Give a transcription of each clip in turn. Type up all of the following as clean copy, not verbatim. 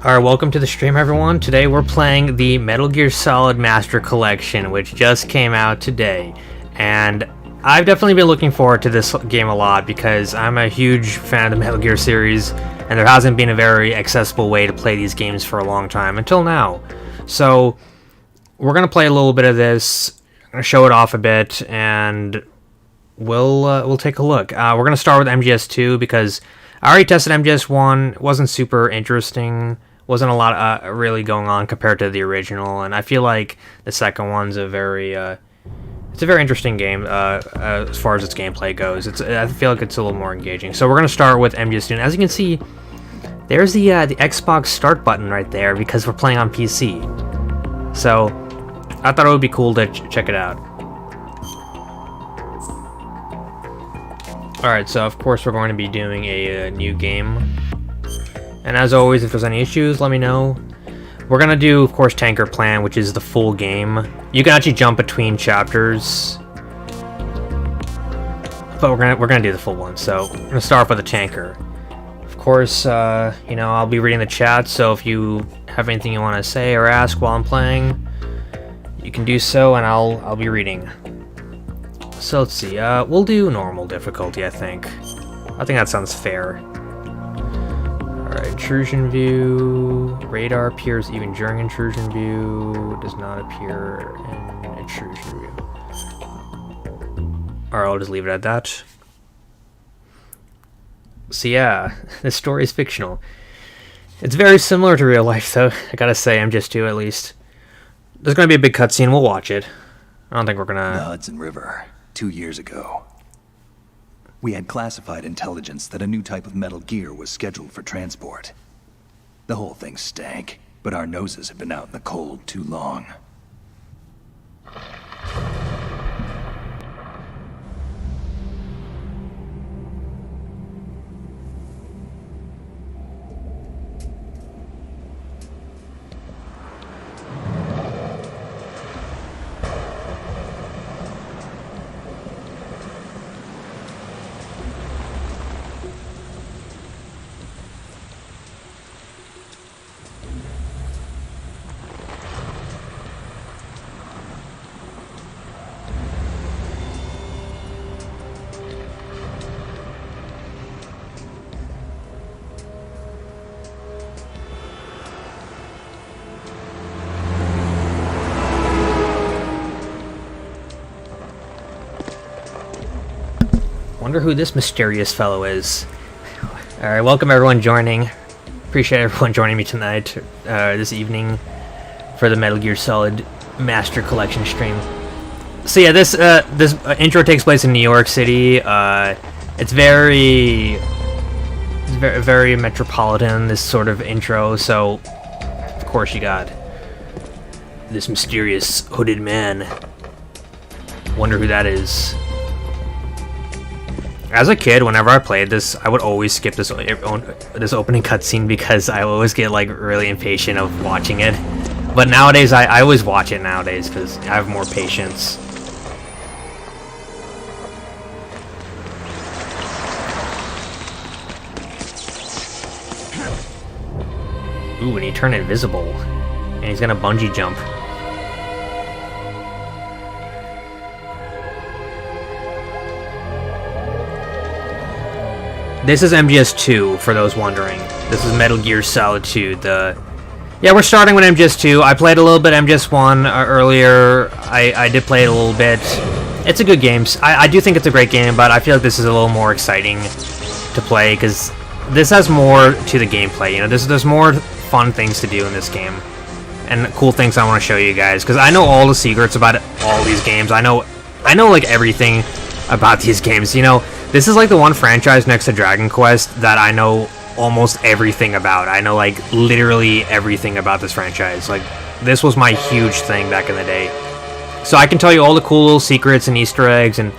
Alright, welcome to the stream, everyone. Today we're playing the Metal Gear Solid Master Collection, which just came out today. And I've definitely been looking forward to this game a lot because I'm a huge fan of the Metal Gear series, and there hasn't been a very accessible way to play these games for a long time, until now. So, we're going to play a little bit of this, I'm going to show it off a bit, and we'll take a look. We're going to start with MGS2 because I already tested MGS1, it wasn't super interesting. Wasn't a lot really going on compared to the original, and I feel like the second one's a very it's a very interesting game as far as its gameplay goes. I feel like it's a little more engaging. So we're gonna start with MGS2. And as you can see, there's the Xbox start button right there because we're playing on PC. So I thought it would be cool to check it out. All right, so of course we're going to be doing a new game. And as always, if there's any issues, let me know. We're gonna do, of course, Tanker Plan, which is the full game. You can actually jump between chapters, but we're gonna do the full one. So we're gonna start off with a tanker. Of course, you know, I'll be reading the chat. So if you have anything you want to say or ask while I'm playing, you can do so, and I'll be reading. So let's see. We'll do normal difficulty. I think that sounds fair. Alright, intrusion view. Radar appears even during intrusion view. Does not appear in intrusion view. Alright, I'll just leave it at that. So yeah, this story is fictional. It's very similar to real life, though. I gotta say, MGS2 at least. There's gonna be a big cutscene. We'll watch it. I don't think we're gonna... The Hudson River, 2 years ago. We had classified intelligence that a new type of Metal Gear was scheduled for transport. The whole thing stank, but our noses had been out in the cold too long. Wonder who this mysterious fellow is. Alright, welcome everyone joining. Appreciate everyone joining me tonight, this evening, for the Metal Gear Solid Master Collection stream. So yeah, this intro takes place in New York City. It's very metropolitan, this sort of intro, so of course you got this mysterious hooded man. Wonder who that is. As a kid, whenever I played this, I would always skip this opening cutscene because I always get like really impatient of watching it. But nowadays, I always watch it nowadays because I have more patience. Ooh, and he turned invisible, and he's gonna bungee jump. This is MGS2, for those wondering. This is Metal Gear Solid 2. Yeah, we're starting with MGS2. I played a little bit MGS1 earlier. I did play it a little bit. It's a good game. I do think it's a great game, but I feel like this is a little more exciting to play, because this has more to the gameplay. You know, there's more fun things to do in this game, and cool things I want to show you guys, because I know all the secrets about all these games. I know like everything about these games, you know. This is like the one franchise next to Dragon Quest that I know almost everything about. I know like literally everything about this franchise. Like, this was my huge thing back in the day. So I can tell you all the cool little secrets and Easter eggs and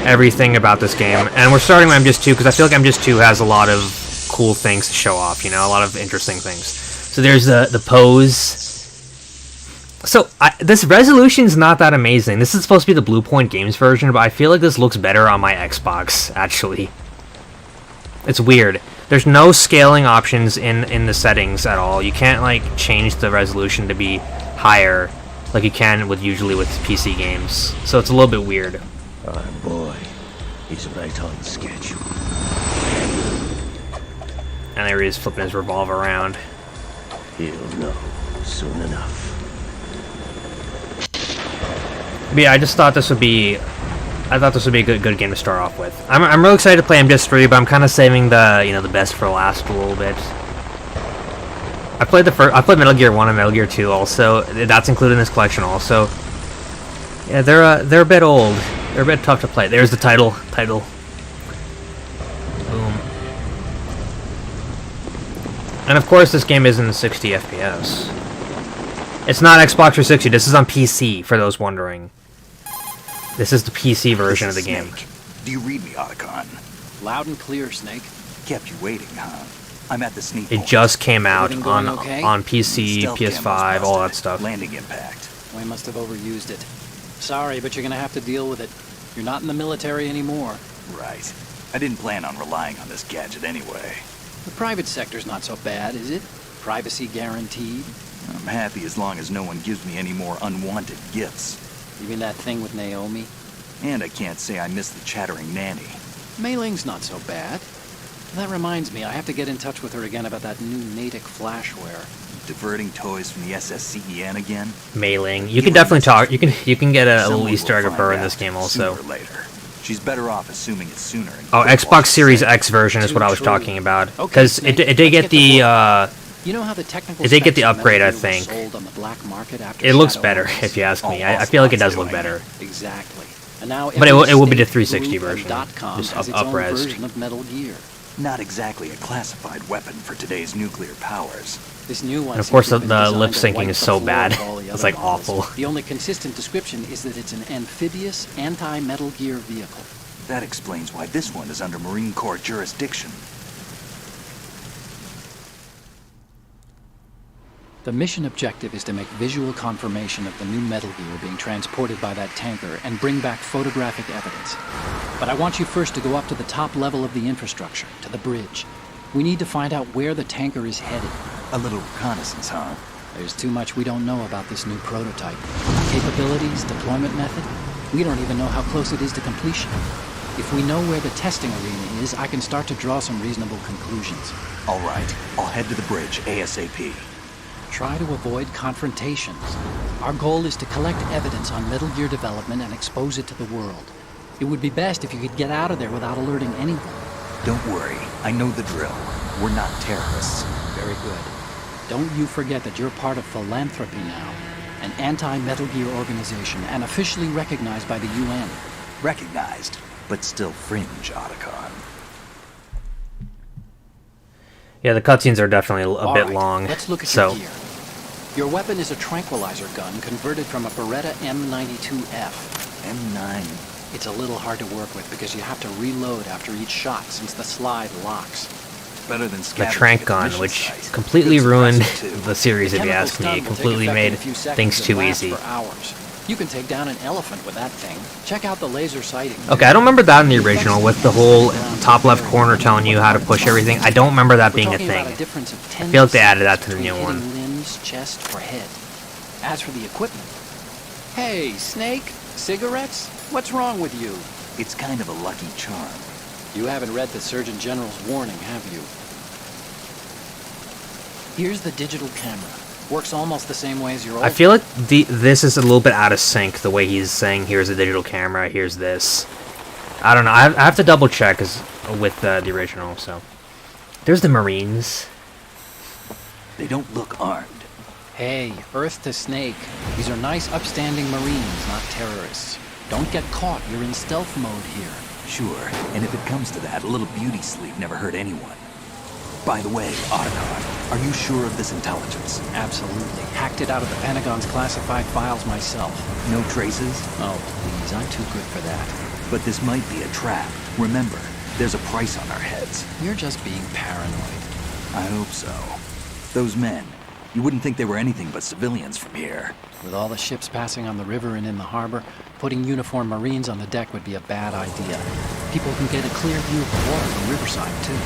everything about this game. And we're starting with MGS2 because I feel like MGS2 has a lot of cool things to show off, you know, a lot of interesting things. So there's the pose. So, this resolution's not that amazing. This is supposed to be the Blue Point Games version, but I feel like this looks better on my Xbox, actually. It's weird. There's no scaling options in the settings at all. You can't like change the resolution to be higher like you can usually with PC games. So it's a little bit weird. Our boy is right on schedule. And there he is flipping his revolver around. He'll know soon enough. But yeah, I just thought this would be. I thought this would be a good game to start off with. I'm really excited to play MGS3, but I'm kind of saving the the best for last a little bit. I played Metal Gear 1 and Metal Gear 2 also. That's included in this collection also. Yeah, they're a bit old. They're a bit tough to play. There's the title. Boom. And of course, this game isn't 60 FPS. It's not Xbox 360. This is on PC, for those wondering. This is the PC version of the game. Snake. Do you read me, Otacon? Loud and clear, Snake. Kept you waiting, huh? I'm at the sneak It point. just came out Everything on going okay? PC, Stealth PS5, camera's all that busted. stuff. Landing impact. We must have overused it. Sorry, but you're gonna have to deal with it. You're not in the military anymore. Right. I didn't plan on relying on this gadget anyway. The private sector's not so bad, is it? Privacy guaranteed. I'm happy as long as no one gives me any more unwanted gifts. You mean that thing with Naomi? And I can't say I miss the chattering nanny. Mei Ling's not so bad. That reminds me, I have to get in touch with her again about that new Natick flashware. Diverting toys from the SSCEN again? Mailing. You can definitely talk. You can get a little Someone Easter will egg of find her in out this game also. Sooner or later. She's better off assuming it's sooner. and Oh, quit Xbox watching Series Snake. X version is what I was Too talking true. about. Okay, Because Snake, it did get let's the You know how the technical It did get the specs of upgrade, Metal I Gear were think. sold on the black market after it looks Shadow better Moses? if you ask me. Oh, I feel like it does Ocelot's look doing better. Exactly. And now But it will every be the state, 360 group, version, and .com just has its up- own up-resed. version of Metal Gear. Not exactly a classified weapon for today's nuclear powers. This new one. And of course, seems to have the been lip designed to syncing wipe is the so floor bad. with all the It's other like models. awful. The only consistent description is that it's an amphibious anti-Metal Gear vehicle. That explains why this one is under Marine Corps jurisdiction. The mission objective is to make visual confirmation of the new Metal Gear being transported by that tanker and bring back photographic evidence. But I want you first to go up to the top level of the infrastructure, to the bridge. We need to find out where the tanker is headed. A little reconnaissance, huh? There's too much we don't know about this new prototype. Capabilities, deployment method. We don't even know how close it is to completion. If we know where the testing arena is, I can start to draw some reasonable conclusions. All right, I'll head to the bridge ASAP. Try to avoid confrontations. Our goal is to collect evidence on Metal Gear development and expose it to the world. It would be best if you could get out of there without alerting anyone. Don't worry, I know the drill. We're not terrorists. Very good. Don't you forget that you're part of Philanthropy now, an anti-Metal Gear organization and officially recognized by the UN. Recognized, but still fringe, Otacon. Yeah, the cutscenes are definitely a All bit right, long. Let's look at so your gear. Your weapon is a tranquilizer gun converted from a Beretta M92F. M9. It's a little hard to work with because you have to reload after each shot since the slide locks. Better than the scavenging Trank at the gun, mission which site. completely Good ruined suppressor, too. the series, if you chemical ask me. stun It will completely take effect in made a few seconds things and too last easy. for hours. You can take down an elephant with that thing. Check out the laser sighting. Okay, I don't remember that in the original, with the whole top left corner telling you how to push everything. I don't remember that being a thing. I feel like they added that to the new one. Limbs, chest, or head. As for the equipment, hey, Snake, cigarettes? What's wrong with you? It's kind of a lucky charm. You haven't read the Surgeon General's warning, have you? Here's the digital camera. Works almost the same way as your old. I feel like this is a little bit out of sync, the way he's saying, here's a digital camera, here's this. I don't know, I have to double check with the original, so. There's the Marines. They don't look armed. Hey, Earth to Snake. These are nice, upstanding Marines, not terrorists. Don't get caught. You're in stealth mode here. Sure, and if it comes to that, a little beauty sleep never hurt anyone. By the way, Otacon, are you sure of this intelligence? Absolutely. Hacked it out of the Pentagon's classified files myself. No traces? Oh, please. I'm too good for that. But this might be a trap. Remember, there's a price on our heads. You're just being paranoid. I hope so. Those men, you wouldn't think they were anything but civilians from here. With all the ships passing on the river and in the harbor, putting uniformed Marines on the deck would be a bad idea. People can get a clear view of the water from Riverside, too.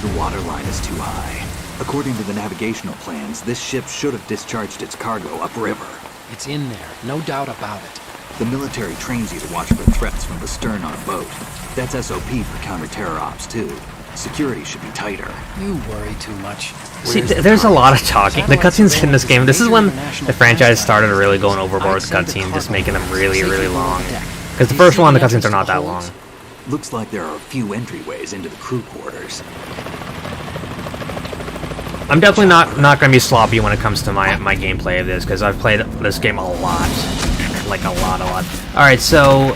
The water line is too high. According to the navigational plans, this ship should have discharged its cargo upriver. It's in there, no doubt about it. The military trains you to watch for threats from the stern on a boat. That's SOP for counter-terror ops, too. Security should be tighter. You worry too much. See, there's a lot of talking. The cutscenes in this game, this is when the franchise started really going overboard with cutscenes, just making them really, really long. Because the first one, the cutscenes are not that long. Looks like there are a few entryways into the crew quarters. I'm definitely not going to be sloppy when it comes to my gameplay of this, because I've played this game a lot. Like, a lot. Alright, so...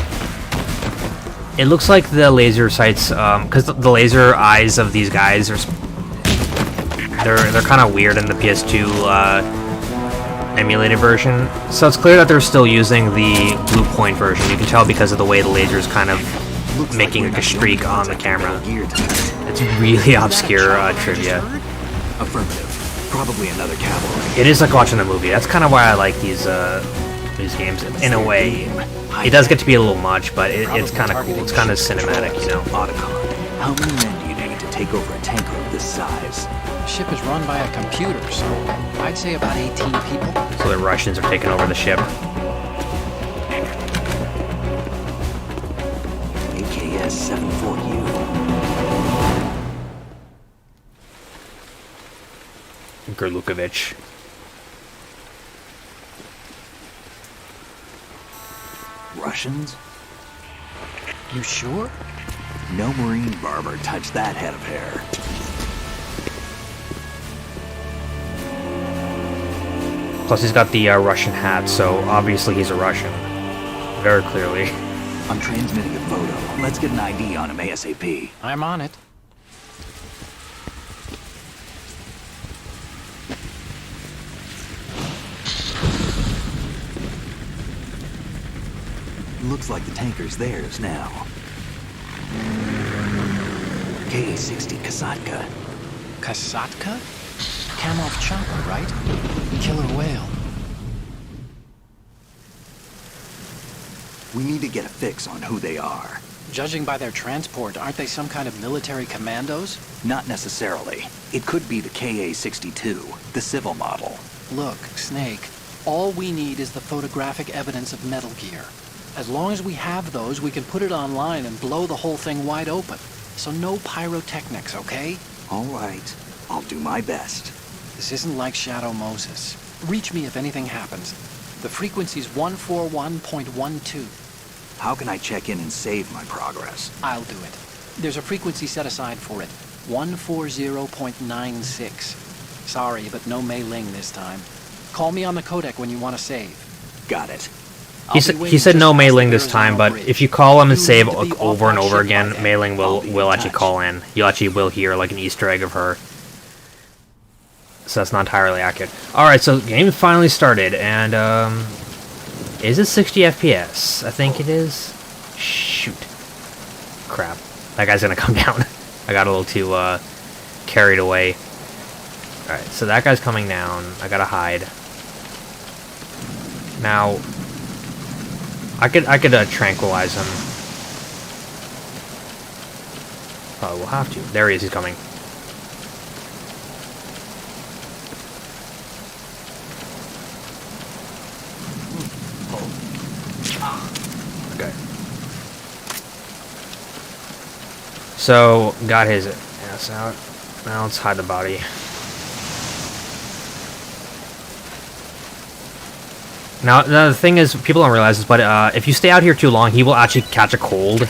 It looks like the laser sights, because the laser eyes of these guys are... They're kind of weird in the PS2, emulated version. So it's clear that they're still using the Blue Point version. You can tell because of the way the laser's kind of making like a streak on the camera. It's really obscure trivia. Affirmative. Probably another cavalry. It is like watching a movie. That's kind of why I like these games in a way. It does get to be a little much, but it's kind of cool. It's kind of cinematic, you know. Otacon. How many men do you need to take over a tanker of this size? The ship is run by a computer, so I'd say about 18 people. So the Russians are taking over the ship. AKS 74U. Gerlukovich. Russians? You sure? No Marine barber touched that head of hair. Plus he's got the Russian hat, so obviously he's a Russian. Very clearly. I'm transmitting a photo. Let's get an ID on him ASAP. I'm on it. Looks like the tanker's theirs now. KA-60 Kasatka. Kasatka? Kamov chopper, right? Killer whale. We need to get a fix on who they are. Judging by their transport, aren't they some kind of military commandos? Not necessarily. It could be the KA-62, the civil model. Look, Snake, all we need is the photographic evidence of Metal Gear. As long as we have those, we can put it online and blow the whole thing wide open. So no pyrotechnics, okay? All right. I'll do my best. This isn't like Shadow Moses. Reach me if anything happens. The frequency's 141.12. How can I check in and save my progress? I'll do it. There's a frequency set aside for it. 140.96. Sorry, but no Mei Ling this time. Call me on the codec when you want to save. Got it. He said no Mei Ling this time, but if you call him and save over and over again, Mei Ling will actually call in. You actually will hear like an Easter egg of her. So that's not entirely accurate. Alright, so the game finally started, and is it 60 FPS? I think it is. Shoot. Crap. That guy's gonna come down. I got a little too carried away. Alright, so that guy's coming down. I gotta hide. Now, I could tranquilize him. Probably will have to. There he is. He's coming. Okay. So got his ass out. Now let's hide the body. Now, the thing is, people don't realize this, but if you stay out here too long, he will actually catch a cold.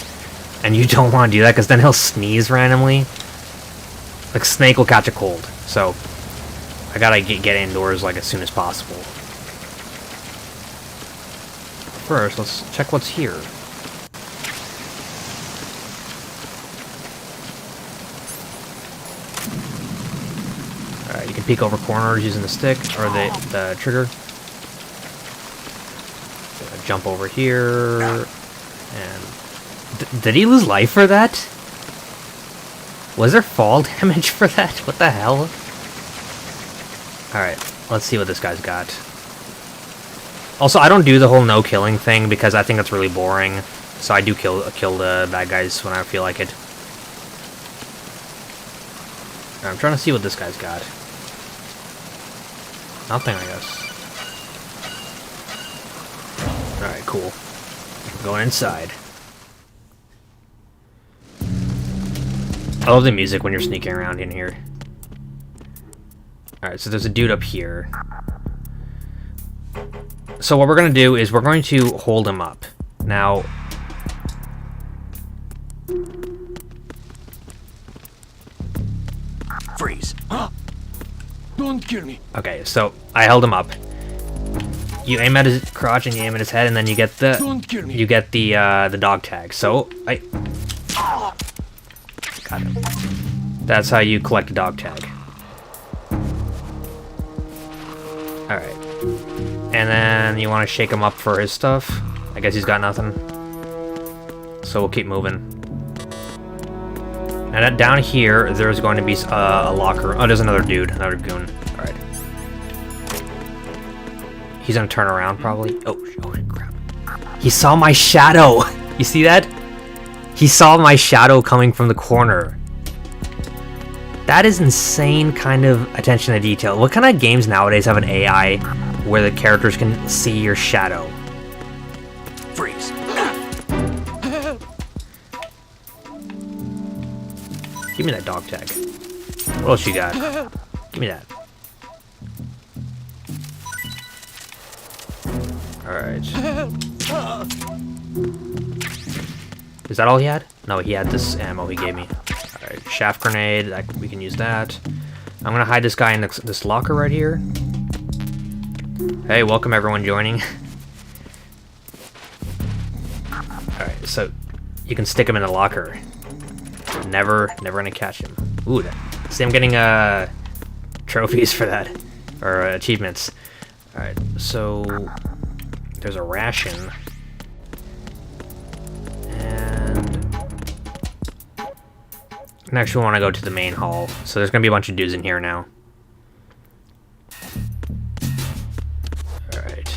And you don't want to do that, because then he'll sneeze randomly. Like, Snake will catch a cold. So, I gotta get indoors, like, as soon as possible. First, let's check what's here. Alright, you can peek over corners using the stick, or the trigger. Jump over here, and did he lose life for that? Was there fall damage for that? What the hell? Alright, let's see what this guy's got. Also, I don't do the whole no killing thing because I think that's really boring. So I do kill the bad guys when I feel like it. I'm trying to see what this guy's got. Nothing, I guess. Alright, cool. Going inside. I love the music when you're sneaking around in here. Alright, so there's a dude up here. So what we're going to do is we're going to hold him up. Now... Freeze. Don't kill me. Okay, so I held him up. You aim at his crotch and you aim at his head, and then you get the the dog tag. So I got him. That's how you collect a dog tag. All right, and then you want to shake him up for his stuff. I guess he's got nothing. So we'll keep moving. And down here, there's going to be a locker. Oh, there's another dude, another goon. All right. He's gonna turn around, probably. Oh, crap. He saw my shadow! You see that? He saw my shadow coming from the corner. That is insane kind of attention to detail. What kind of games nowadays have an AI where the characters can see your shadow? Freeze. Give me that dog tag. What else you got? Give me that. Alright. Is that all he had? No, he had this ammo he gave me. Alright, shaft grenade, we can use that. I'm gonna hide this guy in this locker right here. Hey, welcome everyone joining. Alright, so you can stick him in the locker. Never gonna catch him. Ooh, see, I'm getting trophies for that, or achievements. All right, so there's a ration, and next we want to go to the main hall. So there's gonna be a bunch of dudes in here now. All right.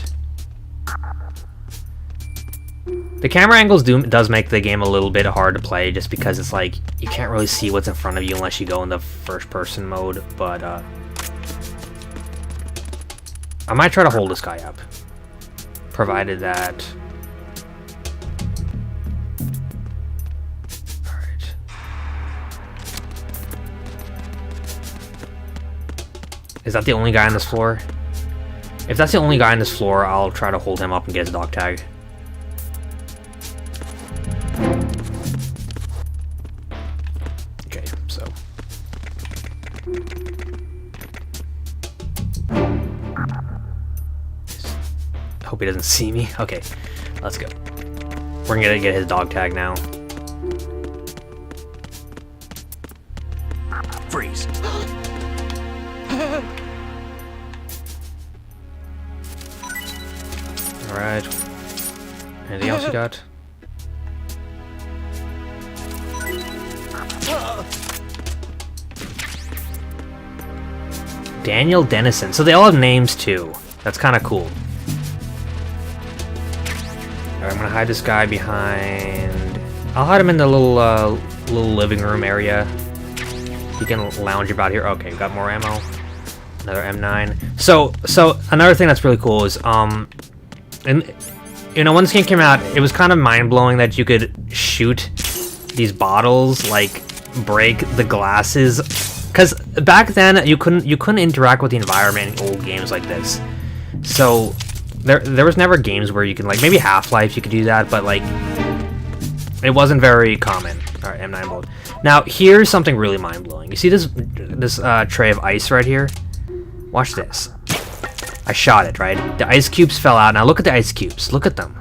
The camera angles does make the game a little bit hard to play, just because it's like you can't really see what's in front of you unless you go in the first-person mode. But I might try to hold this guy up, provided that. All right. Is that the only guy on this floor? If that's the only guy on this floor, I'll try to hold him up and get his dog tag. Okay, so. Hope he doesn't see me. Okay, let's go. We're gonna get his dog tag now. Freeze. Alright. Anything else you got? Daniel Dennison. So they all have names too. That's kind of cool. Alright, I'm gonna hide this guy behind. I'll hide him in the little living room area. He can lounge about here. Okay, got more ammo. Another M9. So another thing that's really cool is and you know, when this game came out, it was kind of mind-blowing that you could shoot these bottles, like break the glasses, because back then you couldn't interact with the environment in old games like this. So there was never games where you can, like, maybe Half-Life you could do that, but like it wasn't very common. All right, M9 bullet. Now here's something really mind-blowing. You see this tray of ice right here? Watch this. I shot it, right? The ice cubes fell out. Now look at the ice cubes. Look at them.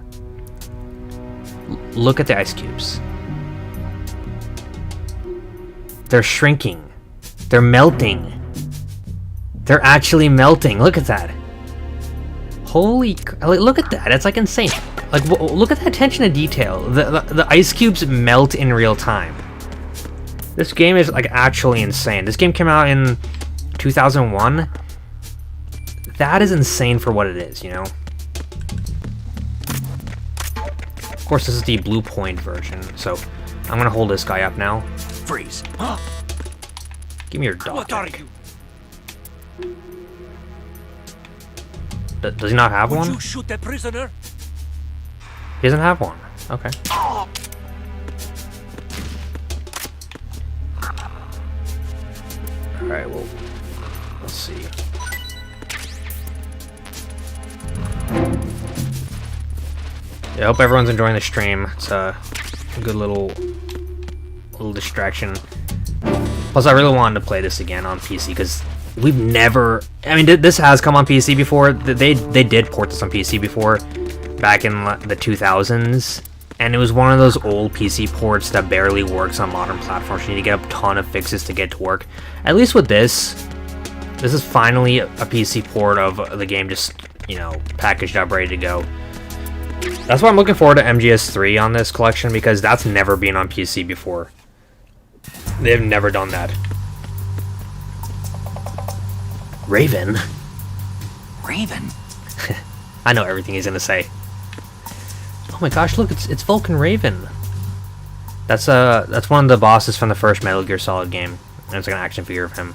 Look at the ice cubes. They're shrinking. They're melting. They're actually melting. Look at that. Holy... Look at that. It's like insane. Like, look at the attention to detail. The ice cubes melt in real time. This game is, like, actually insane. This game came out in 2001. That is insane for what it is, you know? Of course, this is the Blue Point version, so I'm gonna hold this guy up now. Freeze. Give me your dog What are tag. you? Does he not have Would one? you shoot a prisoner? He doesn't have one. Okay. Alright, well, let's see. Yeah, I hope everyone's enjoying the stream. It's a good little distraction. Plus, I really wanted to play this again on PC because we've never. I mean, this has come on PC before. They did port this on PC before, back in the 2000s, and it was one of those old PC ports that barely works on modern platforms. You need to get a ton of fixes to get to work. At least with this is finally a PC port of the game, just, you know, packaged up, ready to go. That's why I'm looking forward to MGS3 on this collection, because that's never been on PC before. They've never done that. Raven? Raven? I know everything he's gonna say. Oh my gosh, look, it's Vulcan Raven. That's one of the bosses from the first Metal Gear Solid game. And it's like an action figure of him.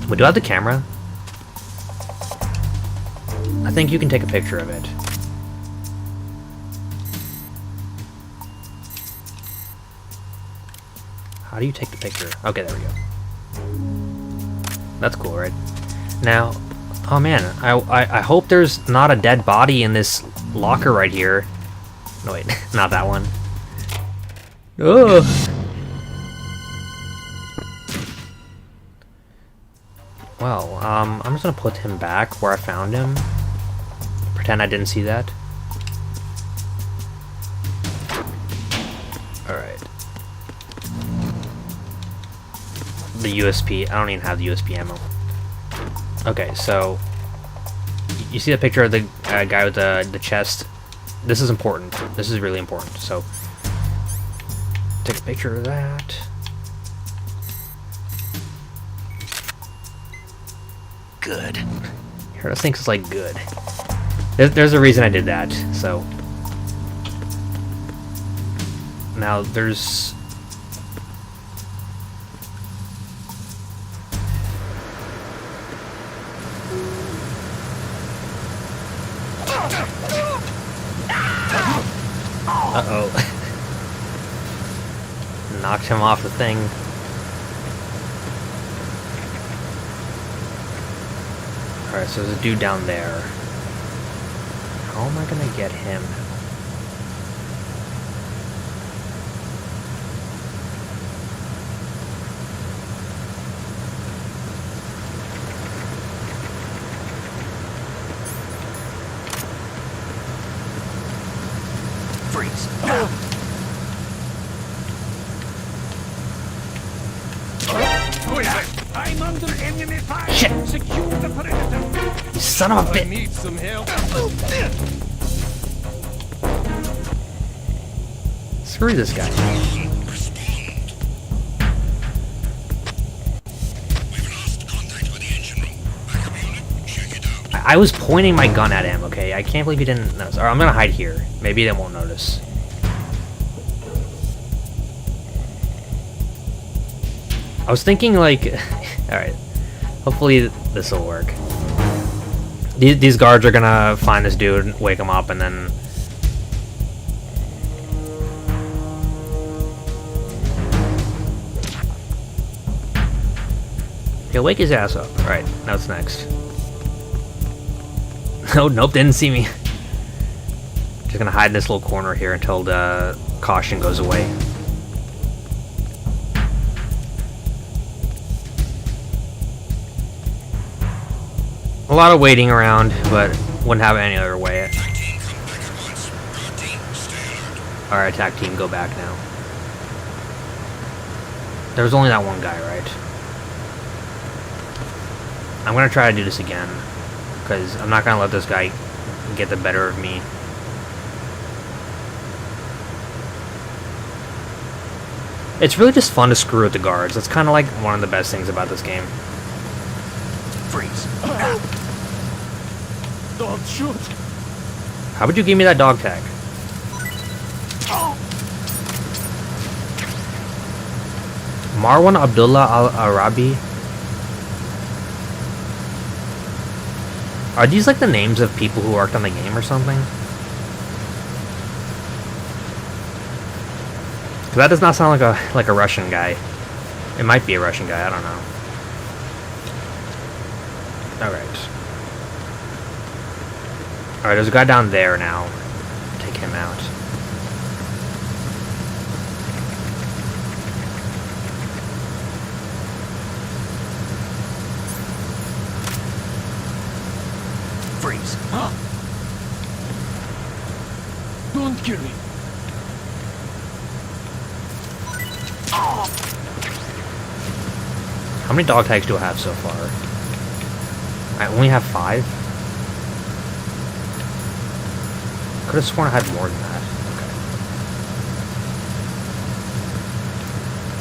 We do have the camera. I think you can take a picture of it. How do you take the picture? Okay, there we go. That's cool, right? Now, oh man, I hope there's not a dead body in this locker right here. No, wait, not that one. Oh! Well, I'm just gonna put him back where I found him. Pretend I didn't see that. Alright. The USP. I don't even have the USP ammo. Okay, so you see the picture of the guy with the chest? This is important. This is really important. So take a picture of that. Good. Here, this thing's like good. There's a reason I did that. So now there's. Uh-oh. Knocked him off the thing. Alright, so there's a dude down there. How am I gonna get him? I'm under enemy fire. Shit. Secure the perimeter. You son of a I bitch! need some help. Screw this guy. I was pointing my gun at him, okay? I can't believe he didn't notice. Alright, I'm gonna hide here. Maybe they won't notice. I was thinking, like... Alright. Hopefully this will work. These guards are gonna find this dude, wake him up, and then... He'll wake his ass up. Alright, now what's next? Oh, nope, didn't see me. Just gonna hide in this little corner here until the caution goes away. A lot of waiting around, but wouldn't have it any other way. Alright, attack team, go back now. There was only that one guy, right? I'm gonna try to do this again, because I'm not gonna let this guy get the better of me. It's really just fun to screw with the guards. That's kind of like one of the best things about this game. Freeze. Don't shoot. How would you give me that dog tag? Marwan Abdullah Al-Arabi Are these like the names of people who worked on the game or something? Cause that does not sound like a Russian guy. It might be a Russian guy, I don't know. Alright. Alright, there's a guy down there now. Take him out. Freeze. Huh? Don't kill me. How many dog tags do I have so far? I only have 5? Could have sworn I had more than that.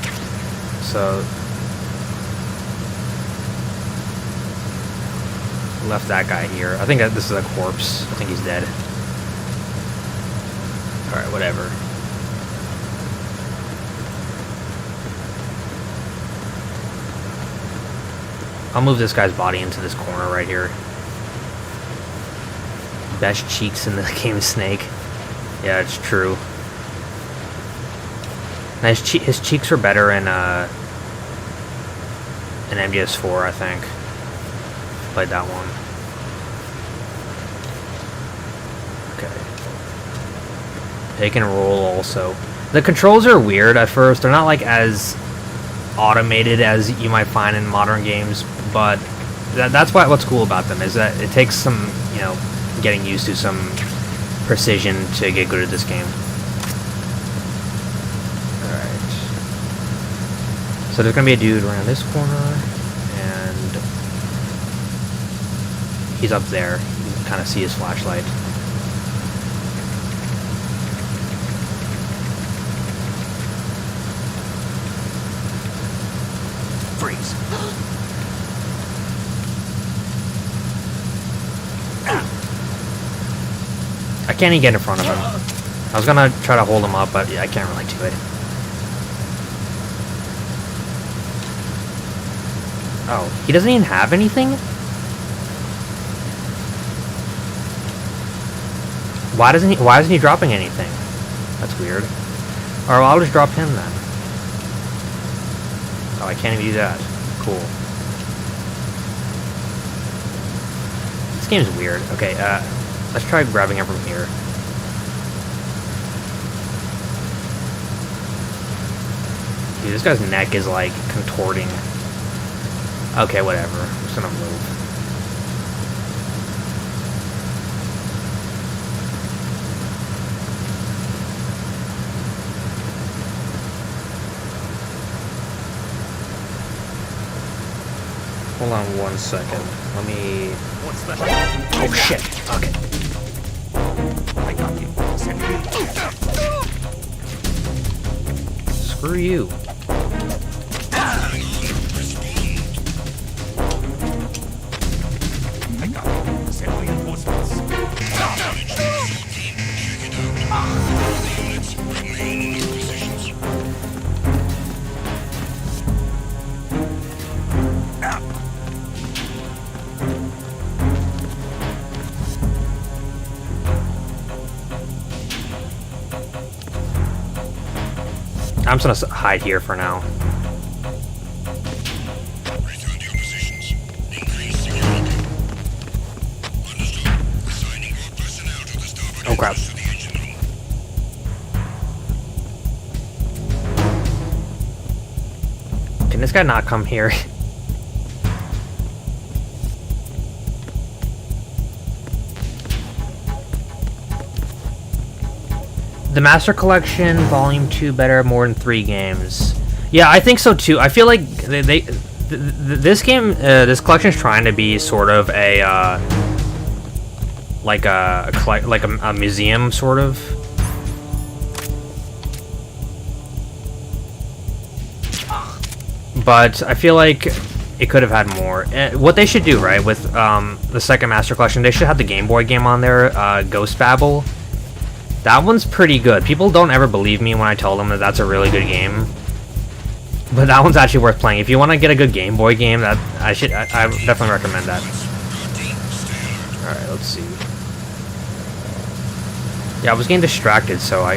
Okay. So... left that guy here. I think that this is a corpse. I think he's dead. Alright, whatever. I'll move this guy's body into this corner right here. Best cheeks in the game, Snake. Yeah, it's true. And his cheeks are better in MGS4, I think. Played that one. Okay. Take and roll also. The controls are weird at first. They're not like as automated as you might find in modern games, but that's what's cool about them, is that it takes some, you know, getting used to some precision to get good at this game. Alright. So there's gonna be a dude around this corner, and he's up there. You can kind of see his flashlight. Freeze. I can't even get in front of him. I was gonna try to hold him up, but yeah, I can't really do it. Oh, he doesn't even have anything? Why isn't he dropping anything? That's weird. Alright, well, I'll just drop him then. Oh, I can't even do that. Cool. This game's weird. Okay, let's try grabbing him from here. Dude, this guy's neck is like contorting. Okay, whatever. I'm just gonna move. Hold on 1 second. Let me... What's that? Oh shit! Okay. I got you. Send me. Screw you. I got you. Send reinforcements. I'm just gonna hide here for now. Return to your positions. Increase security. Understood. Assigning more personnel to the starboard Oh crap. entrance to the engine room. Can this guy not come here? The Master Collection, Volume 2, better more than 3 games. Yeah, I think so too. I feel like this game, this collection is trying to be sort of a like a museum sort of. But I feel like it could have had more. What they should do, right, with the second Master Collection, they should have the Game Boy game on there, Ghost Babel. That one's pretty good. People don't ever believe me when I tell them that that's a really good game. But that one's actually worth playing. If you want to get a good Game Boy game, I definitely recommend that. 13, stay alert. Alright, let's see. Yeah, I was getting distracted, so I...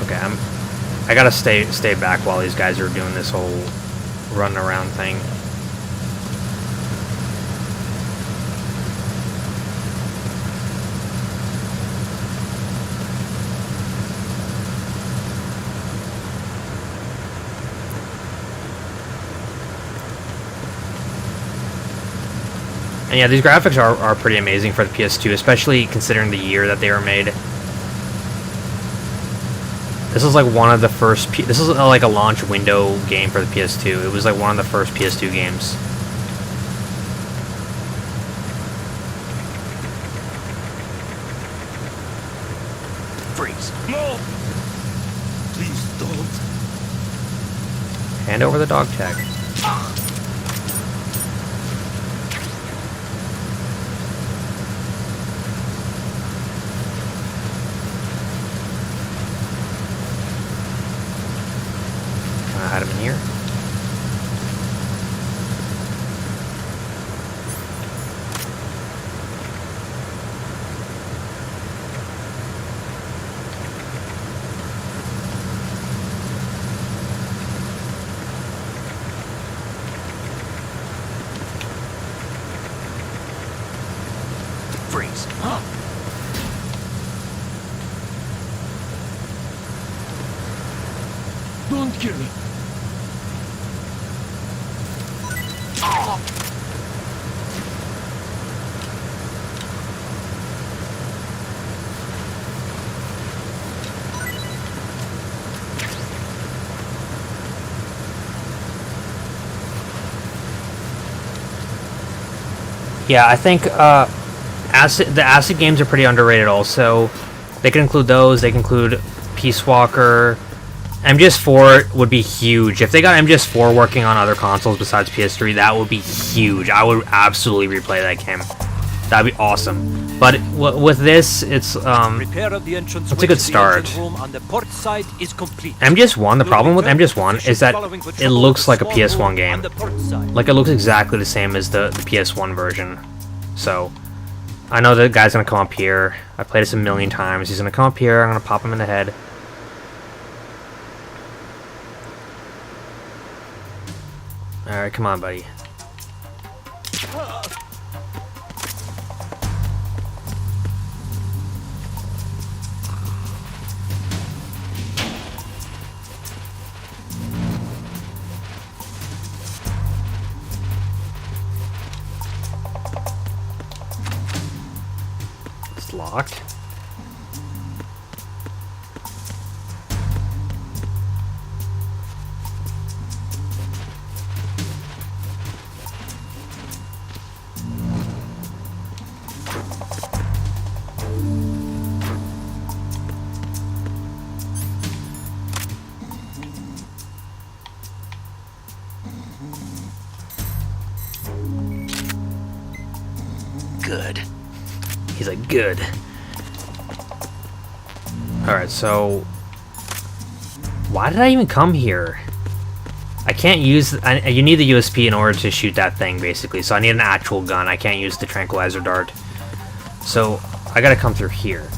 Okay, I gotta stay back while these guys are doing this whole run around thing. And yeah, these graphics are pretty amazing for the PS2, especially considering the year that they were made. This is like one of the first... This is like a launch window game for the PS2. It was like one of the first PS2 games. Freeze. No! Please don't. Hand over the dog tag. Hide him in here. Freeze. Don't kill me. Yeah, I think the acid games are pretty underrated also. They can include those, they can include Peace Walker. MGS4 would be huge. If they got MGS4 working on other consoles besides PS3, that would be huge. I would absolutely replay that game. That'd be awesome. But with this, it's Repair of the entrance it's a good start. room on the port side is complete. MGS1, the problem with MGS1 is that it looks like a PS1 game. On the port side. Like, it looks exactly the same as the PS1 version. So, I know the guy's gonna come up here. I played this a million times. He's gonna come up here, I'm gonna pop him in the head. Alright, come on, buddy. It's locked. Good. He's like, good. Alright, so... Why did I even come here? I can't use... you need the USP in order to shoot that thing, basically. So I need an actual gun. I can't use the tranquilizer dart. So, I gotta come through here.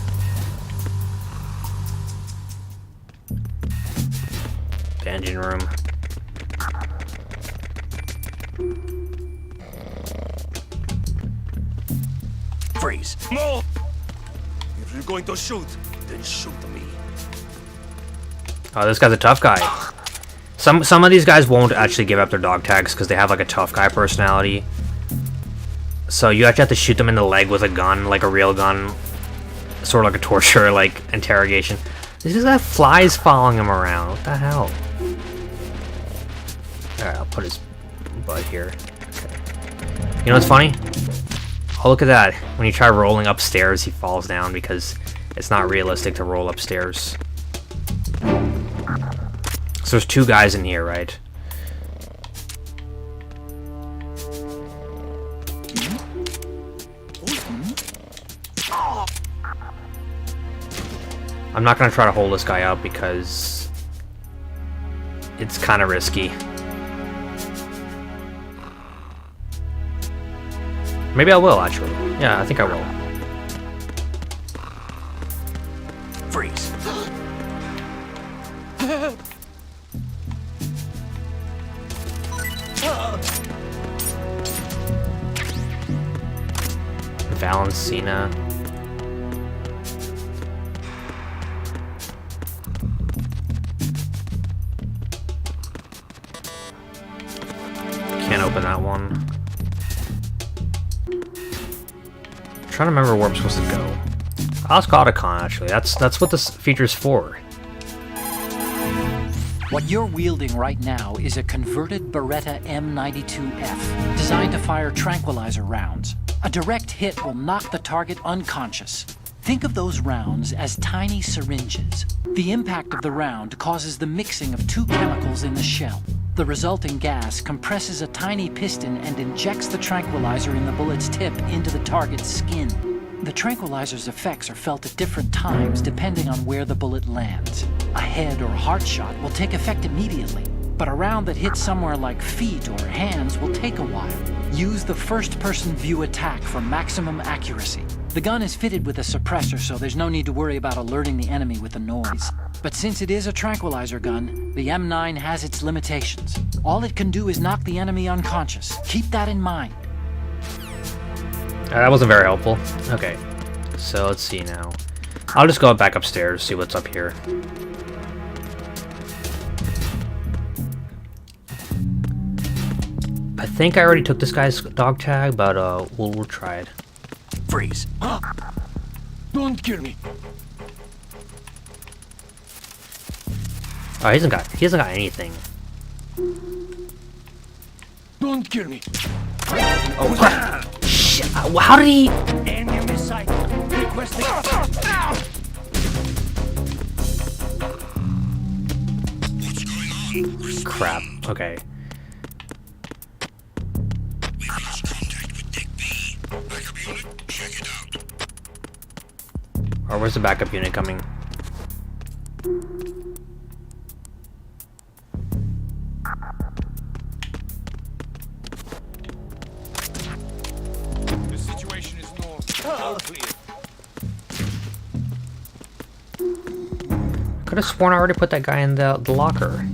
The engine room. Freeze. No! If you're going to shoot, then shoot me. Oh, this guy's a tough guy. Some of these guys won't actually give up their dog tags because they have like a tough guy personality. So you actually have to shoot them in the leg with a gun, like a real gun. Sort of like a torture, like, interrogation. This guy flies following him around. What the hell? Alright, I'll put his butt here. Okay. You know what's funny? Oh, look at that. When you try rolling upstairs, he falls down because it's not realistic to roll upstairs. So there's two guys in here, right? I'm not gonna try to hold this guy up because it's kind of risky. Maybe I will, actually. Yeah, I think I will. Freeze. Valencina. Can't open that one. I'm trying to remember where I'm supposed to go. Oscotacon, actually. That's what this feature's for. What you're wielding right now is a converted Beretta M92F, designed to fire tranquilizer rounds. A direct hit will knock the target unconscious. Think of those rounds as tiny syringes. The impact of the round causes the mixing of two chemicals in the shell. The resulting gas compresses a tiny piston and injects the tranquilizer in the bullet's tip into the target's skin. The tranquilizer's effects are felt at different times depending on where the bullet lands. A head or heart shot will take effect immediately, but a round that hits somewhere like feet or hands will take a while. Use the first-person view attack for maximum accuracy. The gun is fitted with a suppressor, so there's no need to worry about alerting the enemy with the noise. But since it is a tranquilizer gun, the M9 has its limitations. All it can do is knock the enemy unconscious. Keep that in mind. That wasn't very helpful. Okay, so let's see now. I'll just go back upstairs, see what's up here. I think I already took this guy's dog tag, but we'll try it. Freeze. Don't kill me. Oh, he hasn't got anything. Don't kill me. Oh crap! Shit! How did he? Enemy sight. Requesting. What's going on? Respond. Crap. Okay. We've lost contact with Deck B. Backup unit, check it out. Or where's the backup unit coming? The situation is all clear. Could have sworn I already put that guy in the locker.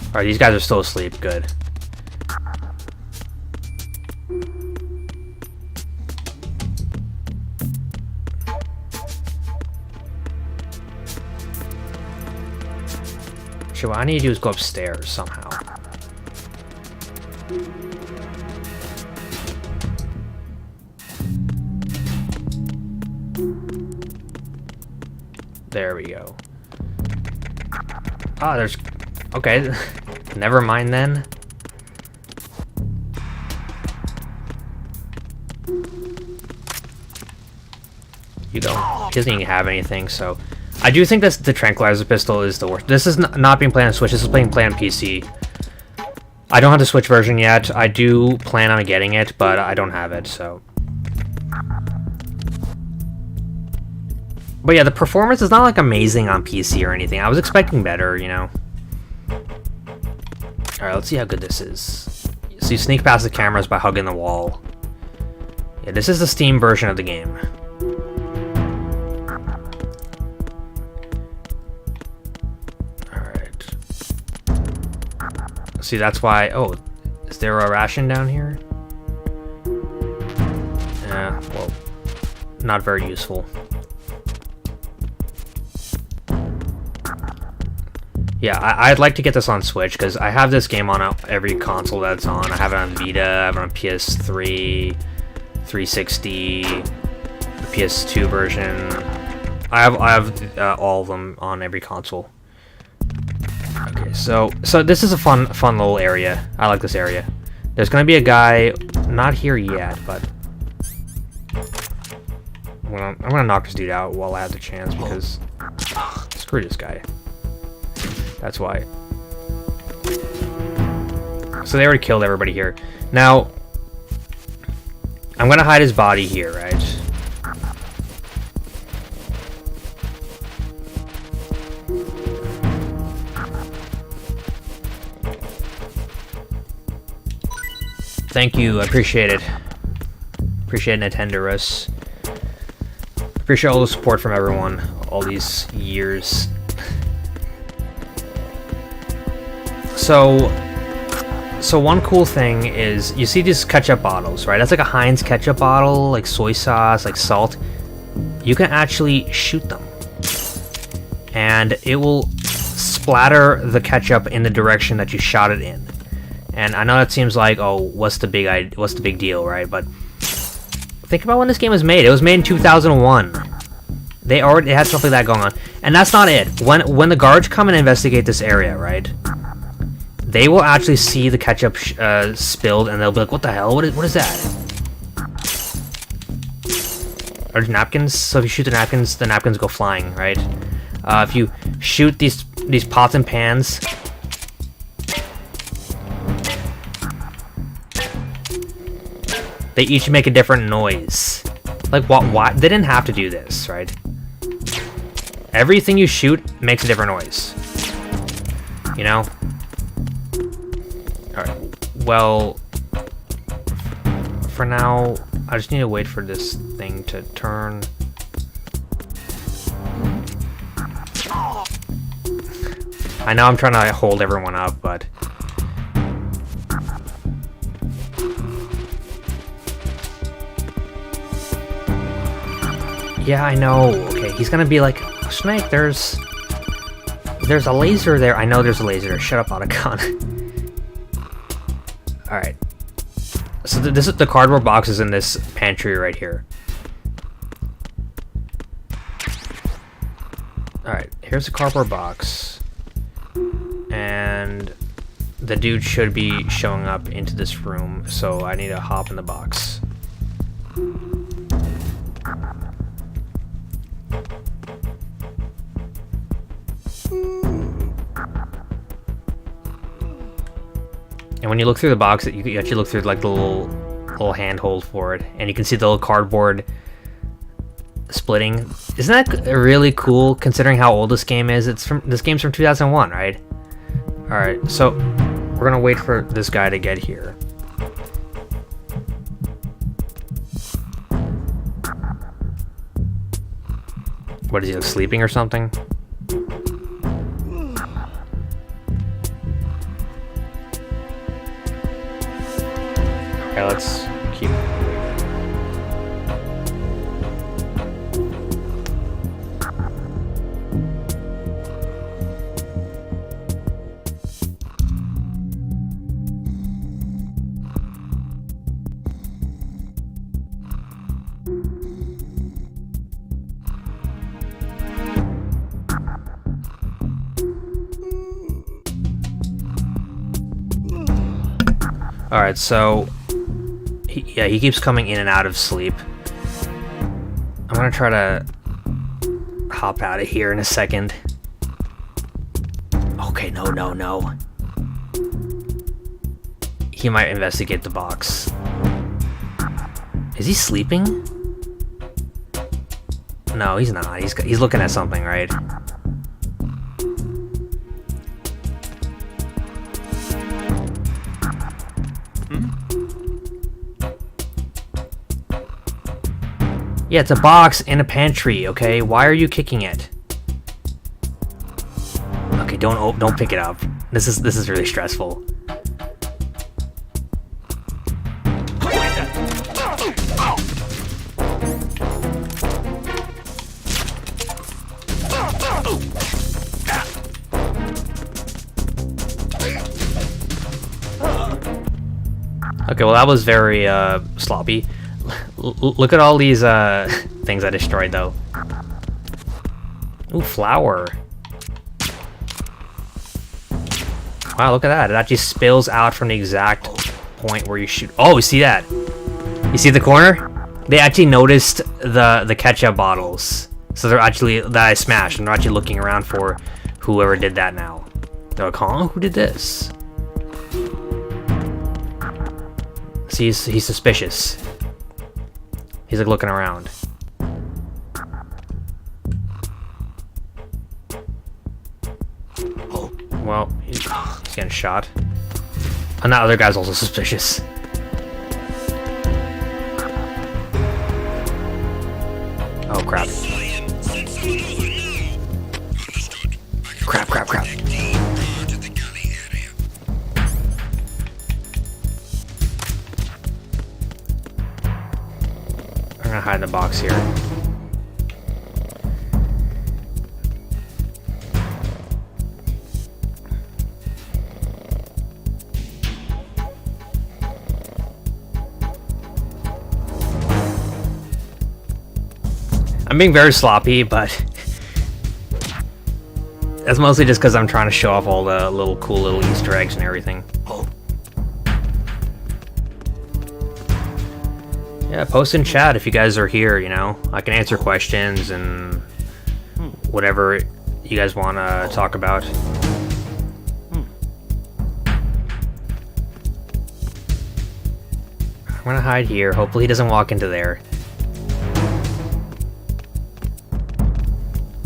Alright, these guys are still asleep. Good. Sure, what I need to do is go upstairs somehow. There we go. Ah, there's... Okay, never mind then. You don't. He doesn't even have anything, so... I do think that the tranquilizer pistol is the worst. This is not being played on Switch, this is being played on PC. I don't have the Switch version yet. I do plan on getting it, but I don't have it, so... But yeah, the performance is not like amazing on PC or anything. I was expecting better, you know. Alright, let's see how good this is. So you sneak past the cameras by hugging the wall. Yeah, this is the Steam version of the game. Alright. See, that's why... Oh, is there a ration down here? Yeah, well, not very useful. Yeah, I'd like to get this on Switch, because I have this game on every console that it's on. I have it on Vita, I have it on PS3, 360, the PS2 version. I have all of them on every console. Okay, so this is a fun little area. I like this area. There's gonna be a guy, not here yet, but I'm gonna knock this dude out while I have the chance, because screw this guy. That's why. So they already killed everybody here. Now, I'm gonna hide his body here, right? Thank you, I appreciate it. Appreciate Nintendo's. Appreciate all the support from everyone all these years. So one cool thing is, you see these ketchup bottles, right? That's like a Heinz ketchup bottle, like soy sauce, like salt. You can actually shoot them. And it will splatter the ketchup in the direction that you shot it in. And I know that seems like, oh, what's the big deal, right? But think about when this game was made. It was made in 2001. They had stuff like that going on. And that's not it. When the guards come and investigate this area, right? They will actually see the ketchup spilled, and they'll be like, "What the hell? What is that?" Are there napkins? So if you shoot the napkins go flying, right? If you shoot these pots and pans, they each make a different noise. Like, what? They didn't have to do this, right? Everything you shoot makes a different noise. You know? Alright, well, for now, I just need to wait for this thing to turn. I know I'm trying to hold everyone up, but... Yeah, I know. Okay, he's gonna be like, Snake, there's a laser there. I know there's a laser there. Shut up, Otacon. Alright. So this is the cardboard boxes in this pantry right here. Alright, here's a cardboard box. And the dude should be showing up into this room, so I need to hop in the box. And when you look through the box, you actually look through like the little handhold for it, and you can see the little cardboard splitting. Isn't that really cool considering how old this game is? This game's from 2001, right? All right, so we're gonna wait for this guy to get here. What is he, like, sleeping or something? Okay, let's keep moving. All right, so he keeps coming in and out of sleep. I'm gonna try to hop out of here in a second. Okay, no. He might investigate the box. Is he sleeping? No, he's not. He's looking at something, right? Yeah, it's a box in a pantry, okay? Why are you kicking it? Okay, don't pick it up. This is really stressful. Okay, well that was very sloppy. Look at all these things I destroyed, though. Ooh, flour. Wow, look at that. It actually spills out from the exact point where you shoot. Oh, you see that? You see the corner? They actually noticed the ketchup bottles. So they're actually, that I smashed, and they're actually looking around for whoever did that now. They're like, huh? Who did this? See, he's suspicious. He's like looking around. Well, he's getting shot. And that other guy's also suspicious. Oh crap. Crap, crap, crap. I'm gonna hide in the box here. I'm being very sloppy, but that's mostly just because I'm trying to show off all the cool little Easter eggs and everything. Yeah, post in chat if you guys are here, you know. I can answer questions and whatever you guys want to talk about. I'm gonna hide here. Hopefully he doesn't walk into there.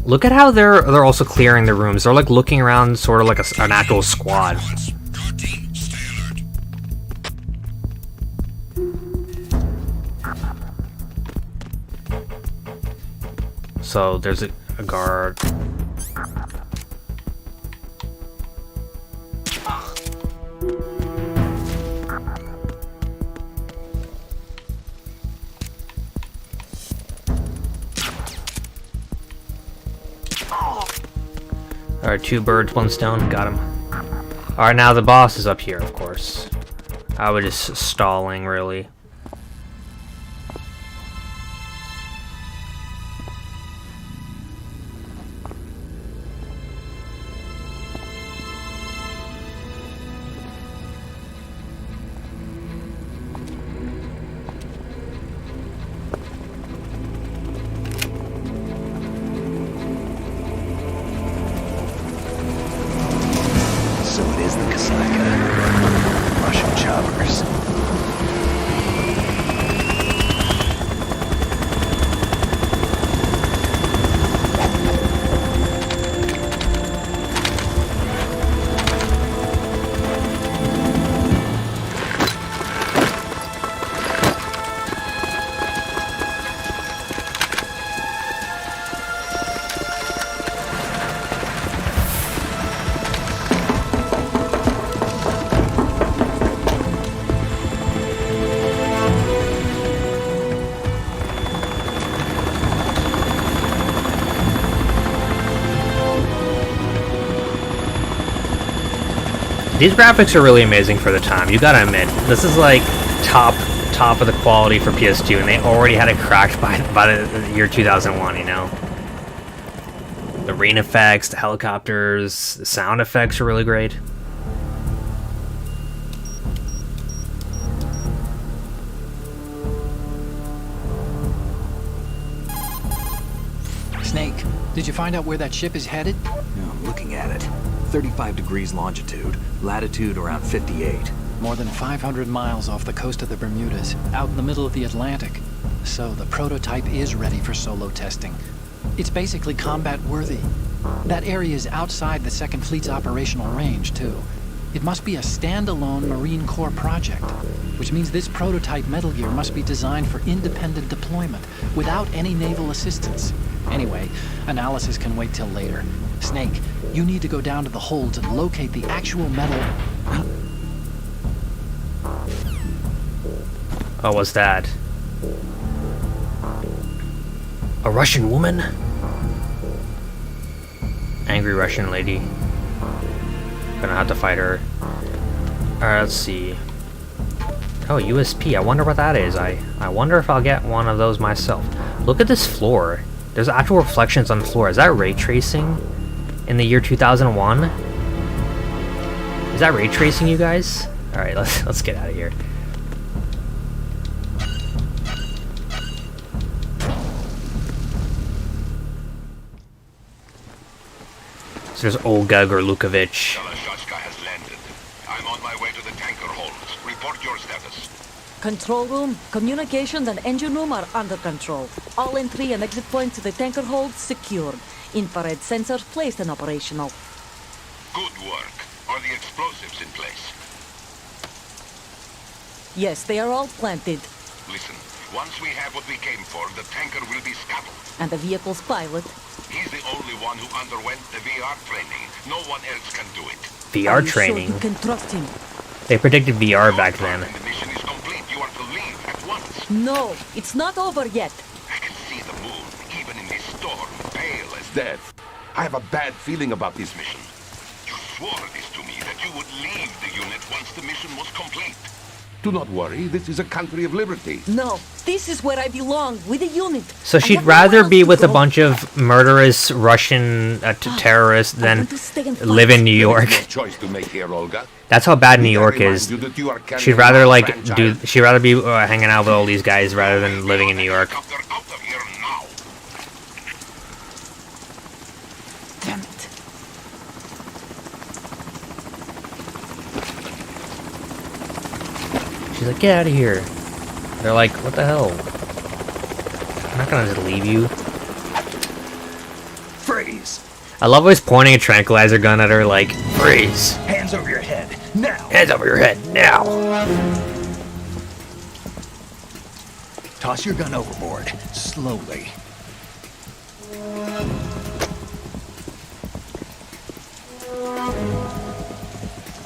Look at how they're also clearing the rooms. They're like looking around, sort of like an actual squad. So there's a guard. Alright, 2 birds, 1 stone. Got him. Alright, now the boss is up here, of course. I was just stalling, really. So it is the Kasaka. Russian choppers. These graphics are really amazing for the time, you gotta admit. This is like top of the quality for PS2, and they already had it cracked by the year 2001, you know? The rain effects, the helicopters, the sound effects are really great. Snake, did you find out where that ship is headed? Yeah, I'm looking at it. 35 degrees longitude, latitude around 58. More than 500 miles off the coast of the Bermudas, out in the middle of the Atlantic. So the prototype is ready for solo testing. It's basically combat worthy. That area is outside the Second Fleet's operational range, too. It must be a standalone Marine Corps project, which means this prototype Metal Gear must be designed for independent deployment, without any naval assistance. Anyway, analysis can wait till later. Snake, you need to go down to the holds and locate the actual metal... Oh, what's that? A Russian woman? Angry Russian lady. Gonna have to fight her. Alright, let's see. Oh, USP. I wonder what that is. I wonder if I'll get one of those myself. Look at this floor. There's actual reflections on the floor. Is that ray tracing in the year 2001? Is that ray tracing, you guys? Alright, let's get out of here. So there's Olga Gorlukovich. Kalashachka has landed. I'm on my way to the tanker holds. Report your status. Control room, communications, and engine room are under control. All entry and exit points to the tanker hold secured. Infrared sensors placed and operational. Good work. Are the explosives in place? Yes, they are all planted. Listen, once we have what we came for, the tanker will be scuttled. And the vehicle's pilot. He's the only one who underwent the VR training. No one else can do it. VR Are you training. Sure you can trust him? They predicted VR back Your then. part in the mission is complete. You are to leave at once. No, it's not over yet. I can see the moon, even in this storm, pale as Death. I have a bad feeling about this mission. you swore this to me, that you would leave the unit once the mission was complete. Do not worry, this is a country of liberty. No, this is where I belong, with the unit. So I she'd have nowhere rather else be to with a go. bunch of murderous Russian terrorists I than want to stay and live in fight. New There York. is no choice to make here, Olga. That's how bad New Need I York remind is. you that you are carrying She'd rather out like franchise? she'd rather be hanging out with all these guys rather than living in New York. Helicopter out of here now. Damn it. She's like, get out of here. They're like, what the hell? I'm not gonna just leave you. Freeze! I love always pointing a tranquilizer gun at her like, freeze. Hands over your head, now! Hands over your head, now. Toss your gun overboard, slowly.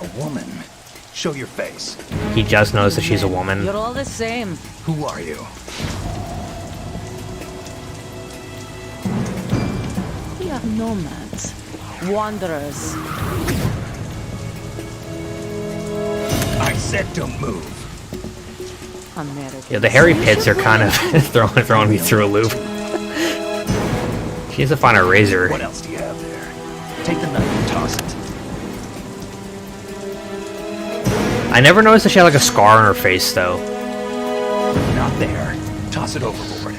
A woman. Show your face. He just knows that she's a woman. You're all the same. Who are you? We are nomads. Wanderers. I said don't move. Americans. Yeah, the hairy pits are kind of throwing me through a loop. She needs to find a razor. What else do you have there? Take the knife and toss it. I never noticed that she had like a scar on her face though. Not there. Toss it overboard.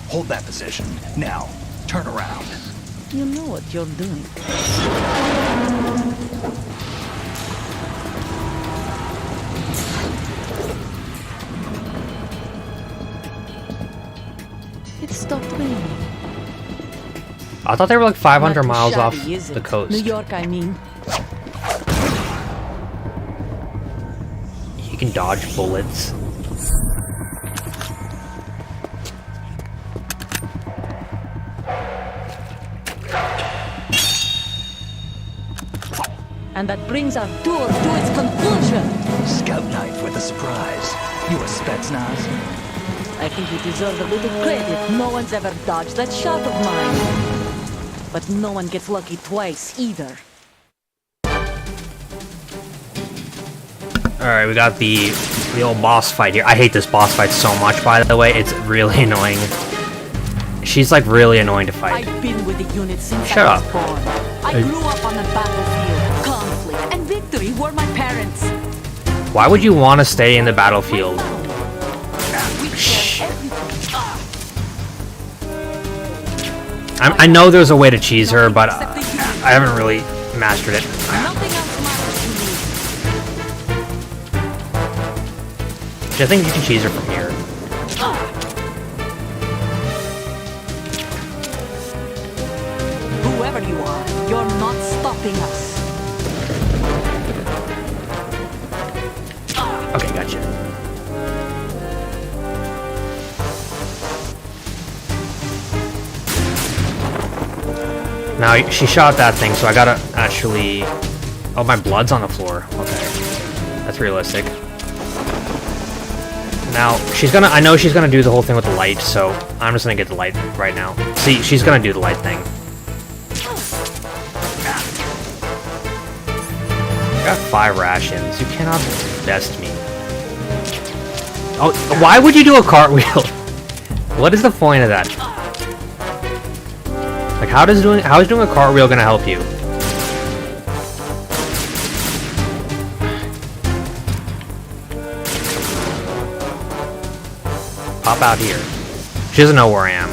Hold that position. Now, turn around. You know what you're doing. It stopped raining. I thought they were like 500 Not miles off shabby, is the it? coast. New York, I mean. You can dodge bullets. And that brings our tour to its conclusion. Scout knife with a surprise. You a Spetsnaz? I think you deserve a little credit. No one's ever dodged that shot of mine. But no one gets lucky twice either. Alright, we got the old boss fight here. I hate this boss fight so much, by the way. It's really annoying. She's like really annoying to fight. I've been with the unit since Shut I was up. born. I grew up on the battlefield. Conflict and victory were my parents. Why would you want to stay in the battlefield? I know there's a way to cheese her, but I haven't really mastered it. Nothing else matters to me. I think you can cheese her from here. Whoever you are, you're not stopping us. Okay, gotcha. Now, she shot that thing, so I gotta actually... Oh, my blood's on the floor. Okay. That's realistic. Now, she's gonna... I know she's gonna do the whole thing with the light, so I'm just gonna get the light right now. See, she's gonna do the light thing. I got 5 rations. You cannot best me. Oh, why would you do a cartwheel? What is the point of that? Like, how is doing a cartwheel gonna help you? Pop out here. She doesn't know where I am.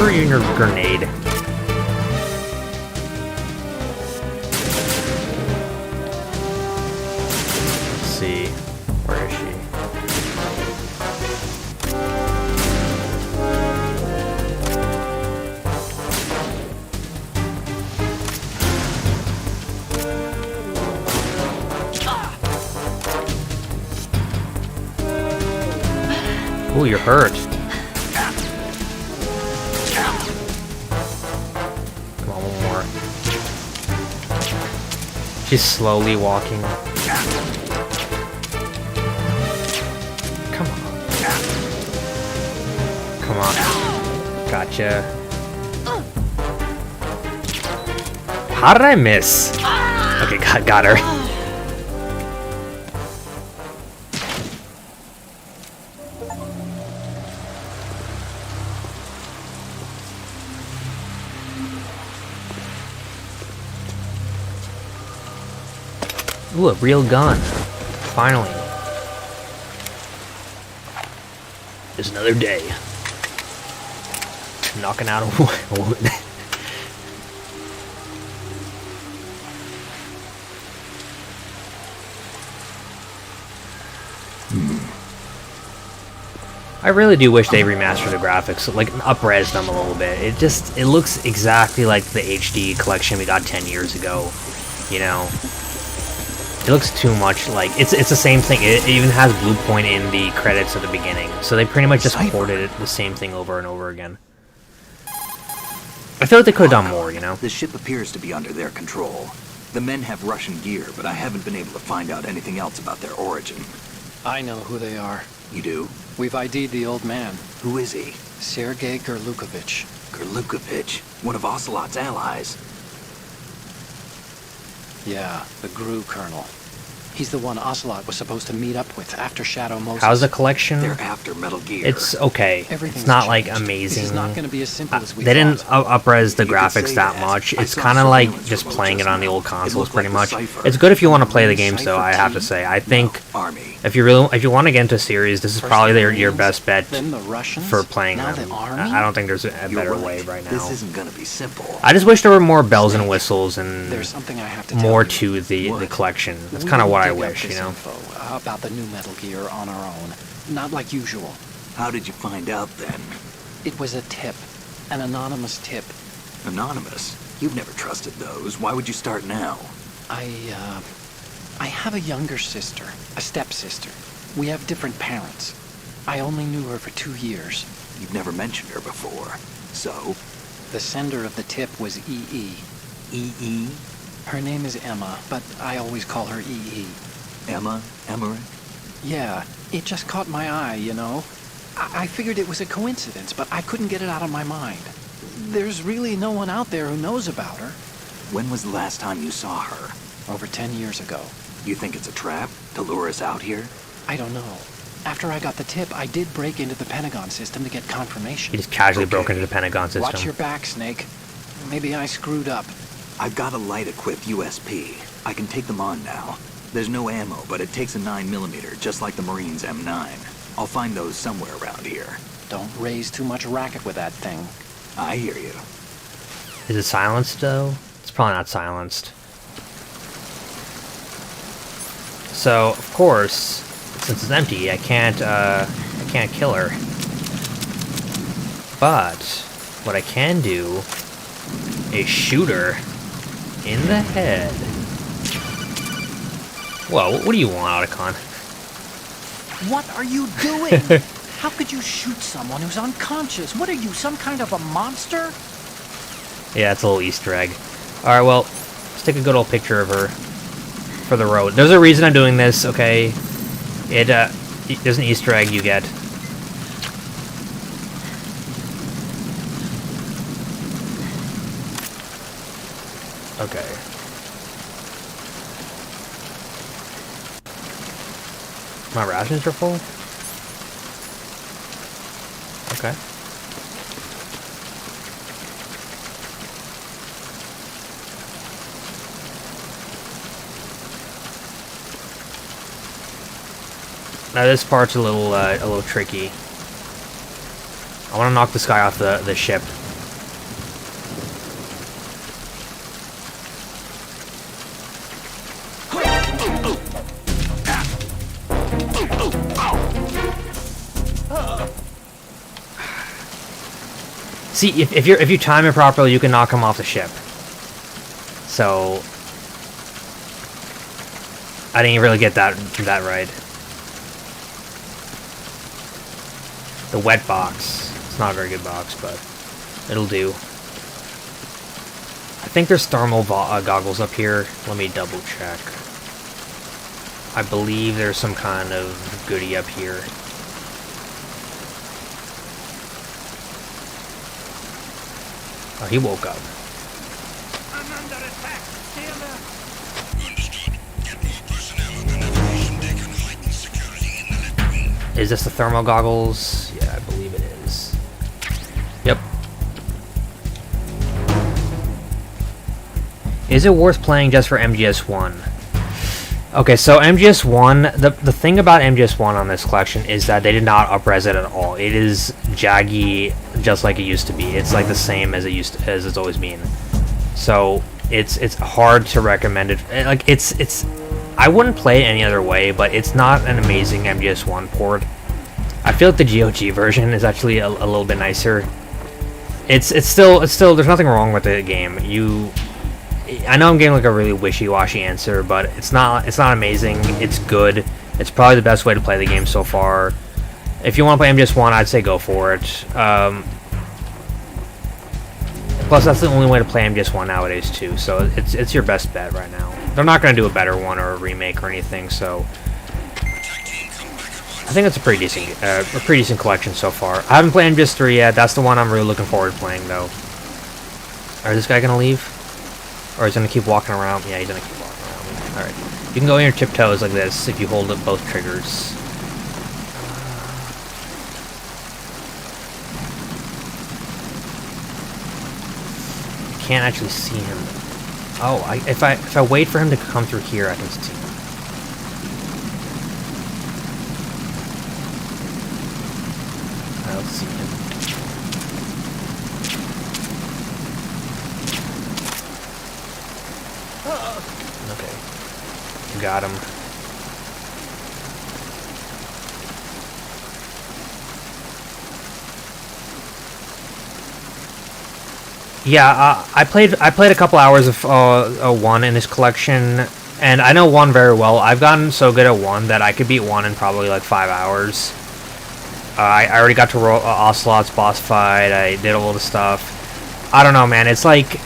throw you in your grenade. Let's see. Where is she? Ooh, you're hurt. Come on, one more. She's slowly walking. Come on. Come on. Gotcha. How did I miss? Okay, got her. Ooh, a real gun. Finally. It's another day. Knocking out a woman. I really do wish they remastered the graphics, like up-res them a little bit. It looks exactly like the HD collection we got 10 years ago, you know? It looks too much like it's the same thing. It even has Blue Point in the credits at the beginning, so they pretty much just ported the same thing over and over again. I feel like they could have done more, you know. The ship appears to be under their control. The men have Russian gear, but I haven't been able to find out anything else about their origin. I know who they are. You do? We've ID'd the old man, Who is he? Sergei Gerlukovich. Gerlukovich, one of Ocelot's allies. Yeah, the GRU colonel. He's the one Ocelot was supposed to meet up with after Shadow Moses. How's the collection? They're after Metal Gear. It's okay. Everything's It's not like changed. amazing. This is not going to be as simple as we They didn't thought. up-res the You could graphics say that that. much. I It's saw kind of like surveillance just remote playing just it on the now. old It consoles, looked pretty like much. the Cypher. It's good if you want to play the game, Cypher though. I have to team? say, I think Army. if you want to get into a series, this is First probably the your Marines, best bet then the Russians, for playing now them. the army. I don't think there's a You're better right. way right now. This isn't gonna be simple. I just wish there were more bells and whistles and There's something I have to tell more you. to the What? collection. That's We kind of what I didn't dig up wish, you this know. info about the new Metal Gear on our own. Not like usual. How did you find out then? It was a tip. An anonymous tip. Anonymous? You've never trusted those. Why would you start now? I have a younger sister, a stepsister. We have different parents. I only knew her for 2 years. You've never mentioned her before. So? The sender of the tip was EE. E.E.? Her name is Emma, but I always call her EE. Emma? Emmerich? Yeah, it just caught my eye, you know? I figured it was a coincidence, but I couldn't get it out of my mind. There's really no one out there who knows about her. When was the last time you saw her? Over 10 years ago. You think it's a trap? To lure us out here? I don't know. After I got the tip, I did break into the Pentagon system to get confirmation. He just casually Okay. broke into the Pentagon system. Watch your back, Snake. Maybe I screwed up. I've got a light-equipped USP. I can take them on now. There's no ammo, but it takes a 9mm, just like the Marines' M9. I'll find those somewhere around here. Don't raise too much racket with that thing. I hear you. Is it silenced though? It's probably not silenced. So of course, since it's empty, I can't kill her. But what I can do is shoot her in the head. Whoa, what do you want, Otacon? What are you doing? How could you shoot someone who's unconscious? What are you, some kind of a monster? Yeah, it's a little Easter egg. Alright, well, let's take a good old picture of her for the road. There's a reason I'm doing this, okay? There's an Easter egg you get. Okay. My rations are full? Okay. Now this part's a little tricky. I want to knock this guy off the ship. see, if you time it properly, you can knock him off the ship. So I didn't really get that right. The wet box. It's not a very good box, but it'll do. I think there's thermal goggles up here. Let me double check. I believe there's some kind of goodie up here. Oh, he woke up. I'm under attack. Stay alert. Understood. Get more personnel on the navigation deck and heighten security in the latrine. Is this the thermal goggles? Yeah, I believe it is. Yep. Is it worth playing just for MGS1? Okay, so MGS1, the thing about MGS1 on this collection is that they did not up-res it at all. It is jaggy just like it used to be. It's like the same as it's always been. So it's hard to recommend it. Like it's I wouldn't play it any other way, but it's not an amazing MGS1 port. I feel like the GOG version is actually a little bit nicer. It's still there's nothing wrong with the game. I know I'm getting like a really wishy-washy answer, but it's not amazing. It's good. It's probably the best way to play the game so far. If you want to play MGS1, I'd say go for it. Plus, that's the only way to play MGS1 nowadays too. So it's your best bet right now. They're not going to do a better one or a remake or anything. So I think it's a pretty decent collection so far. I haven't played MGS3 yet. That's the one I'm really looking forward to playing though. Is this guy gonna leave? Or he's gonna keep walking around? Yeah, he's gonna keep walking around. Alright. You can go on your tiptoes like this if you hold up both triggers. You can't actually see him. Oh, if I wait for him to come through here, I can see him. I don't see him. Okay. Got him. Yeah, I played a couple hours of 1 in this collection, and I know 1 very well. I've gotten so good at 1 that I could beat 1 in probably like 5 hours. I already got to roll Ocelot's boss fight. I did a little stuff. I don't know, man. It's like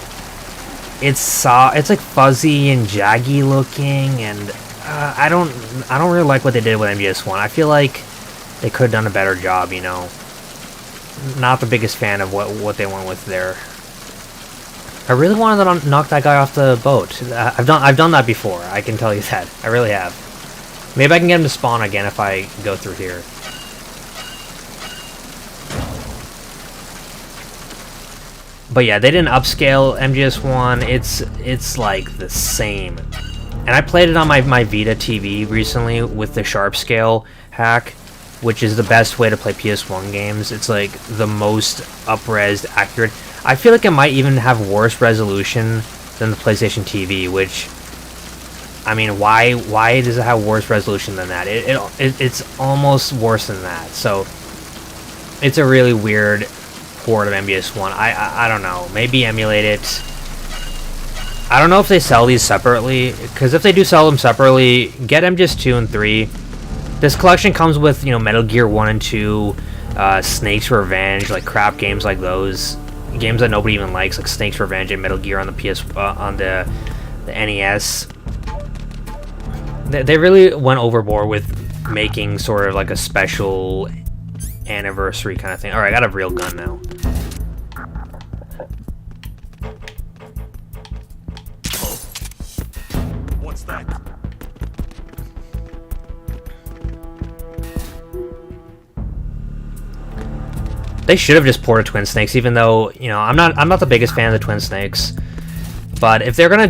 it's like fuzzy and jaggy looking, and I don't really like what they did with MGS1. I feel like they could have done a better job, you know. Not the biggest fan of what they went with there. I really wanted to knock that guy off the boat. I've done that before. I can tell you that. I really have. Maybe I can get him to spawn again if I go through here. But yeah, they didn't upscale MGS1. It's like the same. And I played it on my Vita TV recently with the Sharp Scale hack, which is the best way to play PS1 games. It's like the most up-resed, accurate. I feel like it might even have worse resolution than the PlayStation TV, which, I mean, why does it have worse resolution than that? It's almost worse than that. So it's a really weird port of MGS1. I don't know. Maybe emulate it. I don't know if they sell these separately, because if they do sell them separately, get MGS2 and 3. This collection comes with, you know, Metal Gear 1 and 2, Snake's Revenge, like crap games like those. Games that nobody even likes, like Snake's Revenge and Metal Gear on the on the NES. They really went overboard with making sort of like a special anniversary kind of thing. Alright, I got a real gun now. What's that? They should have just ported Twin Snakes, even though, you know, I'm not the biggest fan of the Twin Snakes. But if they're gonna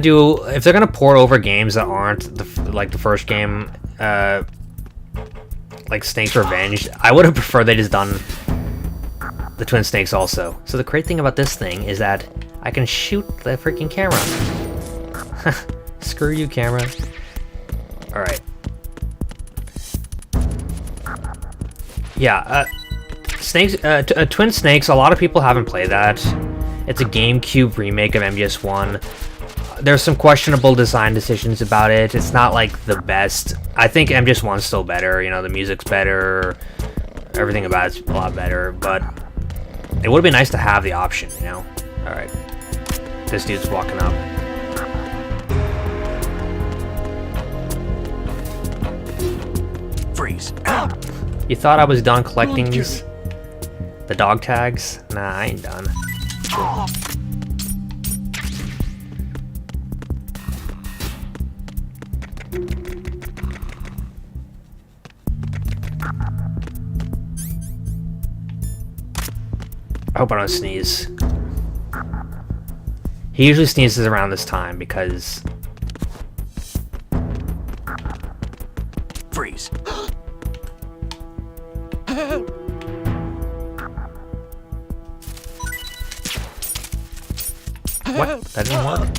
port over games that aren't like the first game, like Snake's Revenge, I would have preferred they just done the Twin Snakes also. So the great thing about this thing is that I can shoot the freaking camera. Screw you, camera. Alright. Yeah, Snakes, Twin Snakes, a lot of people haven't played that. It's a GameCube remake of MGS1. There's some questionable design decisions about it. It's not like the best. I think MGS1's still better. You know, the music's better. Everything about it's a lot better. But it would have been nice to have the option, you know? Alright. This dude's walking up. Freeze. You thought I was done collecting these? The dog tags? Nah, I ain't done. I hope I don't sneeze. He usually sneezes around this time because... Freeze. What? That didn't work?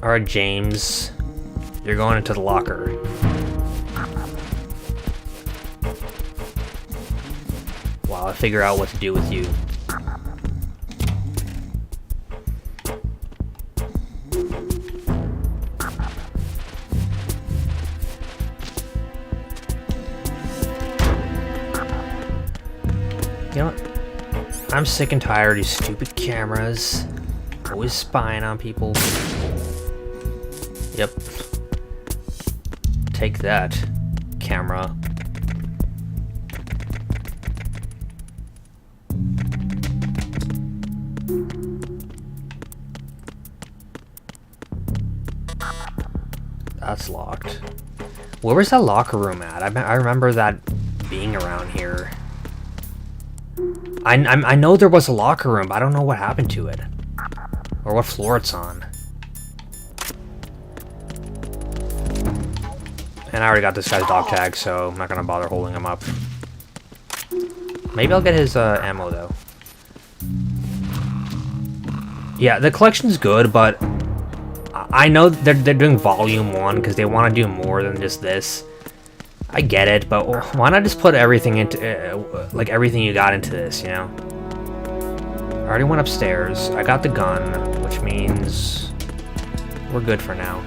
Alright, James. You're going into the locker. While I figure out what to do with you. You know what? I'm sick and tired of these stupid cameras. Always spying on people. Yep. Take that, camera. That's locked. Where was that locker room at? I remember that being around here. I know there was a locker room, but I don't know what happened to it. Or what floor it's on. And I already got this guy's dog tag, so I'm not gonna bother holding him up. Maybe I'll get his ammo, though. Yeah, the collection's good, but I know they're doing Volume 1 because they want to do more than just this. I get it, but why not just put everything into, like everything you got into this, you know? I already went upstairs. I got the gun, which means we're good for now.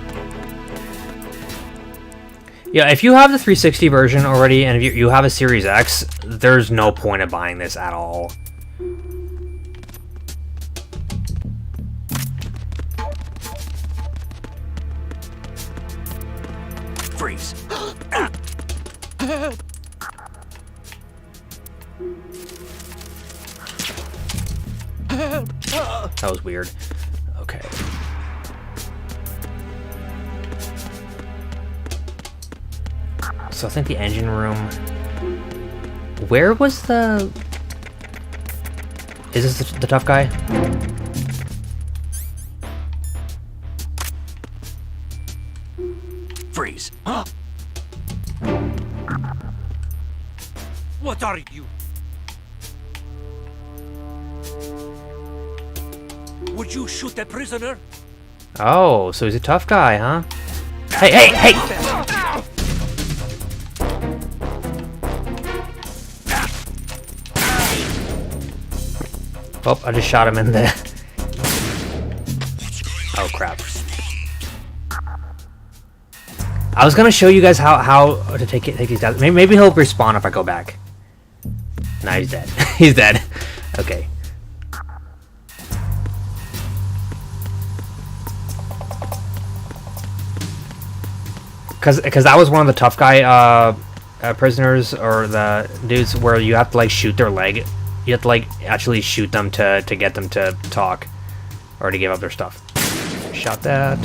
Yeah, if you have the 360 version already, and if you have a Series X, there's no point of buying this at all. Freeze. That was weird. Okay. So I think the engine room... Where was the... Is this the tough guy? Freeze. What are you? Would you shoot a prisoner? Oh, so he's a tough guy, huh? Hey, hey, hey! Oh, I just shot him in the... Oh, crap. I was gonna show you guys how to take these guys. Maybe he'll respawn if I go back. Nah, he's dead. He's dead. Okay. Cause that was one of the tough guy prisoners, or the dudes where you have to like shoot their leg. You have to like actually shoot them to get them to talk or to give up their stuff. Shot that.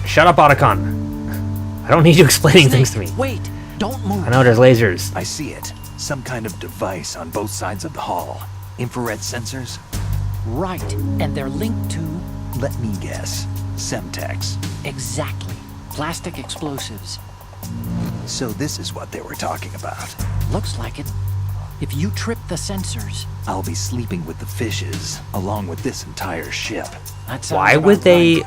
Shut up, Otacon. I don't need you explaining things to me. Wait, don't move. I know there's lasers. I see it. Some kind of device on both sides of the hall. Infrared sensors? Right, and they're linked to... Let me guess. Semtex. Exactly. Plastic explosives. So this is what they were talking about. Looks like it. If you trip the sensors... I'll be sleeping with the fishes, along with this entire ship. That sounds Why would about they right.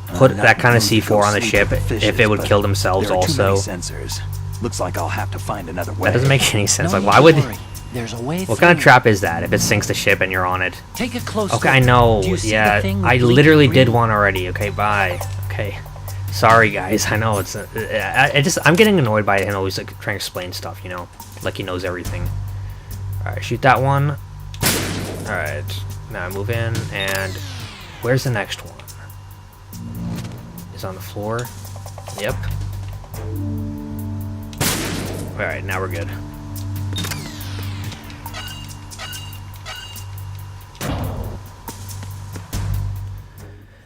put I'm that not kind of going to C4 go on the sleep ship with the fishes, if it would but kill themselves there are also? Too many sensors. Looks like I'll have to find another way. That doesn't make any sense. No Like, need why to would... worry. There's a way What kind of through. trap is that if it sinks the ship and you're on it? Take a close Okay, I look. know. Do you see the Yeah, thing with I blinking literally green? did one already. Okay, bye. Okay. Sorry, guys. I know it's... I'm getting annoyed by him always like, trying to explain stuff, you know? Like he knows everything. Alright, shoot that one. Alright. Now I move in, and... Where's the next one? Is on the floor. Yep. Alright, now we're good.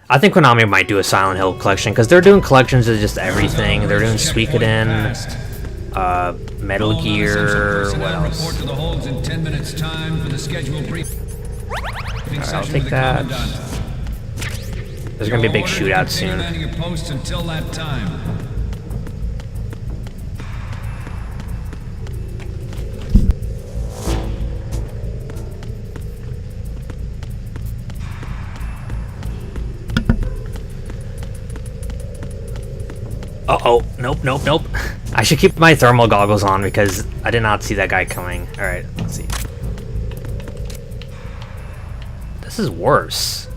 I think Konami might do a Silent Hill collection, because they're doing collections of just everything. They're doing Suikoden, Metal Gear, what else? Report to the holds in 10 minutes time for the scheduled briefing Alright, I'll session take with the that. Commandant. There's gonna be a big You're ordered shootout to soon. continue landing your posts until that time. Uh-oh. Nope, nope, nope. I should keep my thermal goggles on because I did not see that guy coming. Alright, let's see. This is worse.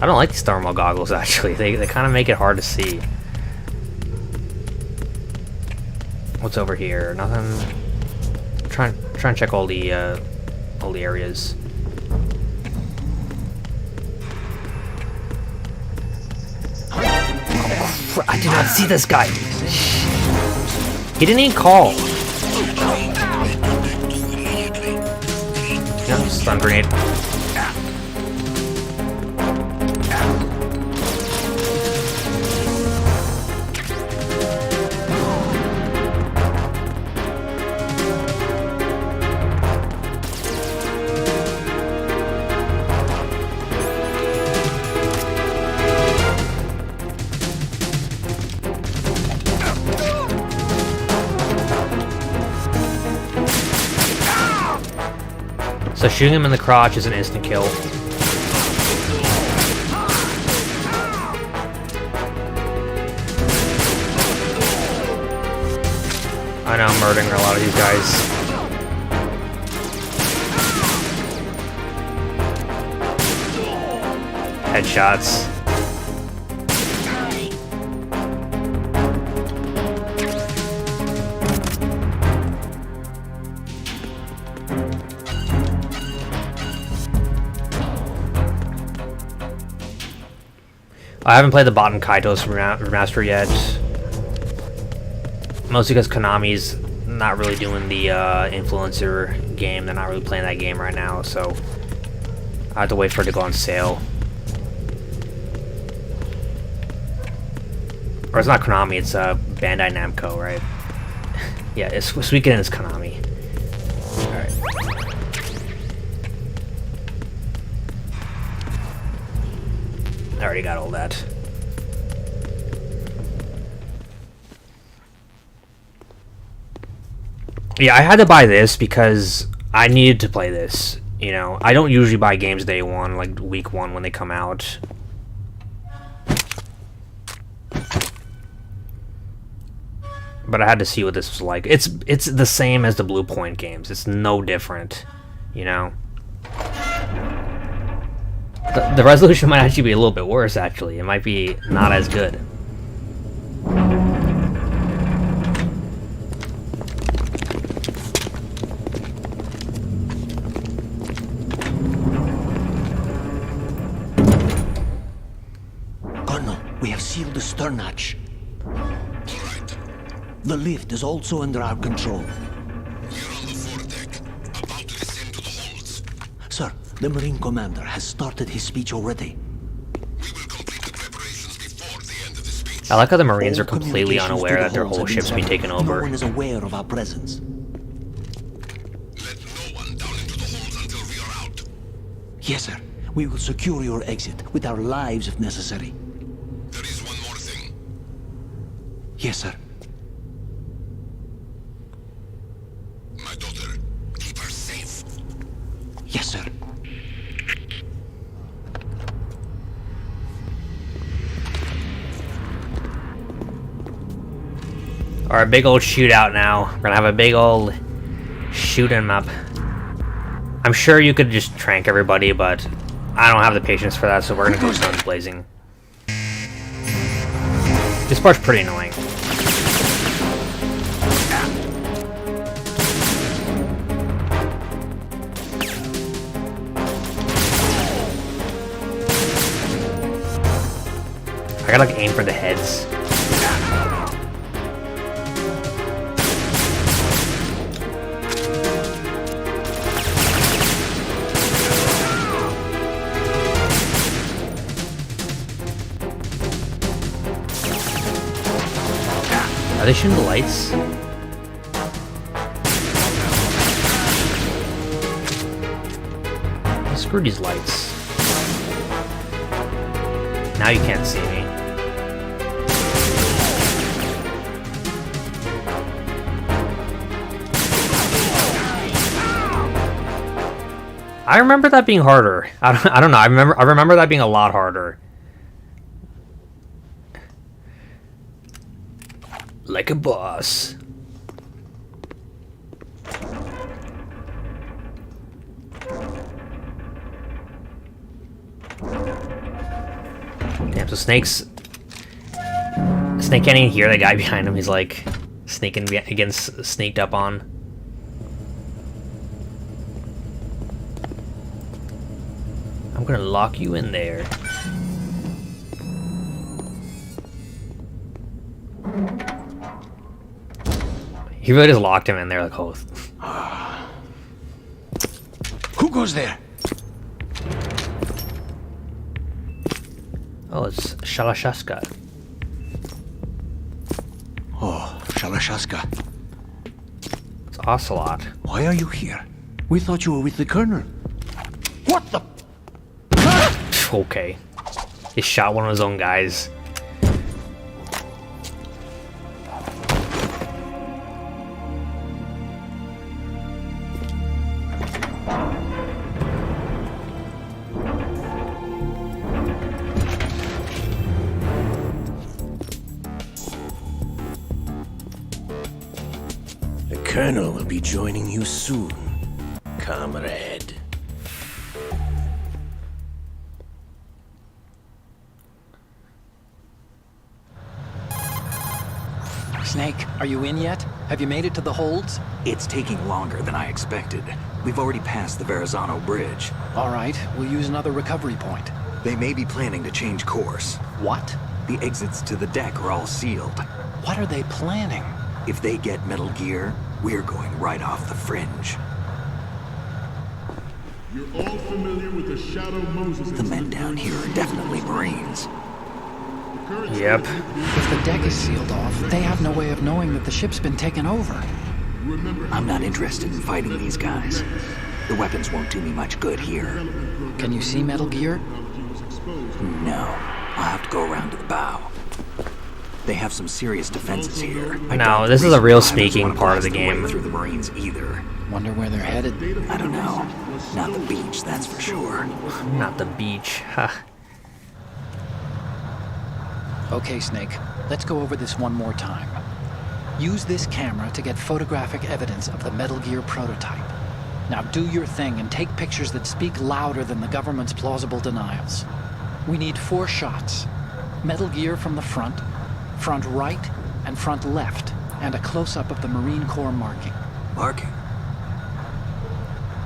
I don't like these thermal goggles, actually. They kind of make it hard to see. What's over here? Nothing. Try and check all the areas. I did not see this guy. He didn't even call. Yeah, stun grenade. So shooting him in the crotch is an instant kill. I know I'm murdering a lot of these guys. Headshots. I haven't played the Bottom Kaitos remaster yet. Mostly because Konami's not really doing the influencer game. They're not really playing that game right now, so I have to wait for it to go on sale. Or it's not Konami, it's Bandai Namco, right? Yeah, it's Suikoden is Konami. Alright. I already got all that. Yeah, I had to buy this because I needed to play this. You know, I don't usually buy games day one, like week one when they come out. But I had to see what this was like. It's the same as the Blue Point games. It's no different, you know. The resolution might actually be a little bit worse, actually. It might be not as good. Colonel, we have sealed the stern hatch. All right. The lift is also under our control. We're on the foredeck, about to descend to the holds. Sir, the Marine Commander has started his speech already. We will complete the preparations before the end of the speech. I like how the Marines All are completely communications unaware to the that their holds whole have been ship's being severed. taken No over. one is aware of our presence. Let no one down into the holds until we are out. Yes, sir. We will secure your exit with our lives if necessary. There is one more thing. Yes, sir. My daughter, keep her safe. Yes, sir. Or a big old shootout now. We're gonna have a big old shoot 'em up. I'm sure you could just trank everybody, but I don't have the patience for that, so we're gonna go guns blazing. This part's pretty annoying. I gotta like aim for the heads. Are they shooting the lights? Screw these lights. Now you can't see me. I remember that being harder. I don't know. I remember that being a lot harder. Like a boss. Damn, so Snake can't even hear the guy behind him. He's like sneaking against sneaked up on. I'm gonna lock you in there. He really just locked him in there like, oh. Who goes there? Oh, it's Shalashaska. Oh, Shalashaska. It's Ocelot. Why are you here? We thought you were with the Colonel. What the? Okay. He shot one of his own guys. The Colonel will be joining you soon, comrade. Snake, are you in yet? Have you made it to the holds? It's taking longer than I expected. We've already passed the Verrazano Bridge. All right, we'll use another recovery point. They may be planning to change course. What? The exits to the deck are all sealed. What are they planning? If they get Metal Gear, we're going right off the fringe. You're all familiar with the Shadow Moses. The men down here are definitely Marines. Yep. If the deck is sealed off, they have no way of knowing that the ship's been taken over. I'm not interested in fighting these guys. The weapons won't do me much good here. Can you see Metal Gear? No. I'll have to go around to the bow. They have some serious defenses here. No, this is a real sneaking part of the game. Through the Marines either. Wonder where they're headed. I don't know. Not the beach, that's for sure. Not the beach. Huh. Okay, Snake, let's go over this one more time. Use this camera to get photographic evidence of the Metal Gear prototype. Now do your thing and take pictures that speak louder than the government's plausible denials. We need 4 shots. Metal Gear from the front right, and front left, and a close-up of the Marine Corps marking. Marking?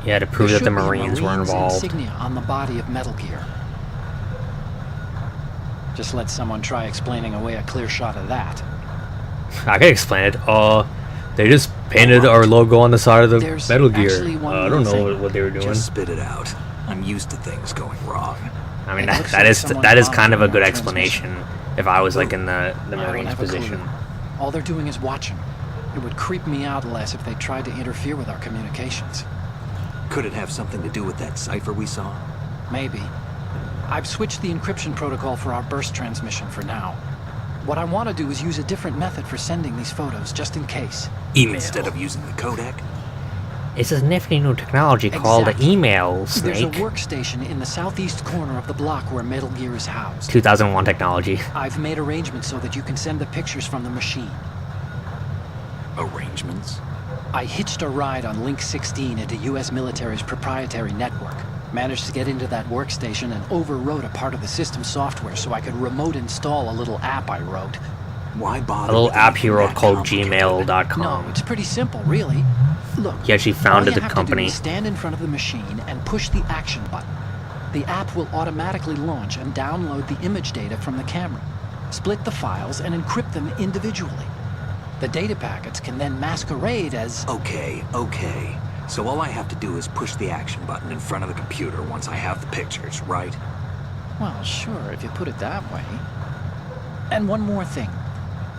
Yeah, to prove There that the should be Marines were involved. insignia on the body of Metal Gear. Just let someone try explaining away a clear shot of that. I can explain it. They just painted our logo on the side of the There's Metal Gear. actually one I don't know thing. what they were doing. Just spit it out. I'm used to things going wrong. I mean, It looks that like is someone's kind of a good monitoring our explanation. If I was like in the I don't Marines have a clue. position. All they're doing is watching. It would creep me out less if they tried to interfere with our communications. Could it have something to do with that cipher we saw? Maybe. I've switched the encryption protocol for our burst transmission for now. What I want to do is use a different method for sending these photos, just in case. Email. Instead of using the codec? It's a nifty new technology called Exactly. email, There's a Snake. workstation in the southeast corner of the block where Metal Gear is housed. 2001 technology. I've made arrangements so that you can send the pictures from the machine. Arrangements? I hitched a ride on Link 16 into U.S. military's proprietary network. Managed to get into that workstation and overwrote a part of the system software so I could remote install a little app I wrote. Why bother? A little with app he anything wrote that called complicated? gmail.com. No, it's pretty simple, really. Look, He actually founded all you the have company. To do is stand in front of the machine and push the action button. The app will automatically launch and download the image data from the camera, split the files, and encrypt them individually. The data packets can then masquerade as... Okay. So all I have to do is push the action button in front of the computer once I have the pictures, right? Well, sure, if you put it that way. And one more thing.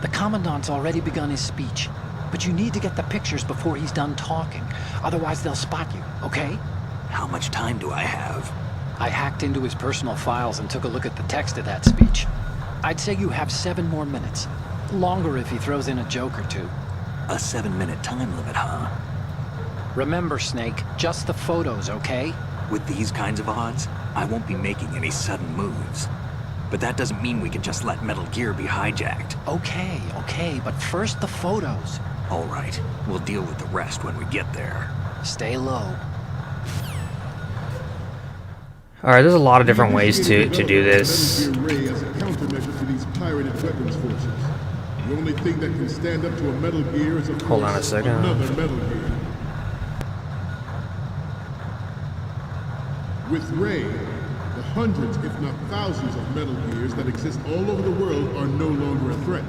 The Commandant's already begun his speech, but you need to get the pictures before he's done talking. Otherwise, they'll spot you, okay? How much time do I have? I hacked into his personal files and took a look at the text of that speech. I'd say you have 7 more minutes. Longer if he throws in a joke or two. A 7-minute time limit, huh? Remember, Snake, just the photos, okay? With these kinds of odds, I won't be making any sudden moves. But that doesn't mean we can just let Metal Gear be hijacked. Okay, but first the photos. All right, we'll deal with the rest when we get there. Stay low. Alright, there's a lot of different ways to do this. Metal Gear Ray as a countermeasure to these pirated weapons forces. The only thing that can stand up to a Metal Gear is, of Hold on a course, second. another Metal Gear. With Ray, the hundreds, if not thousands, of Metal Gears that exist all over the world are no longer a threat.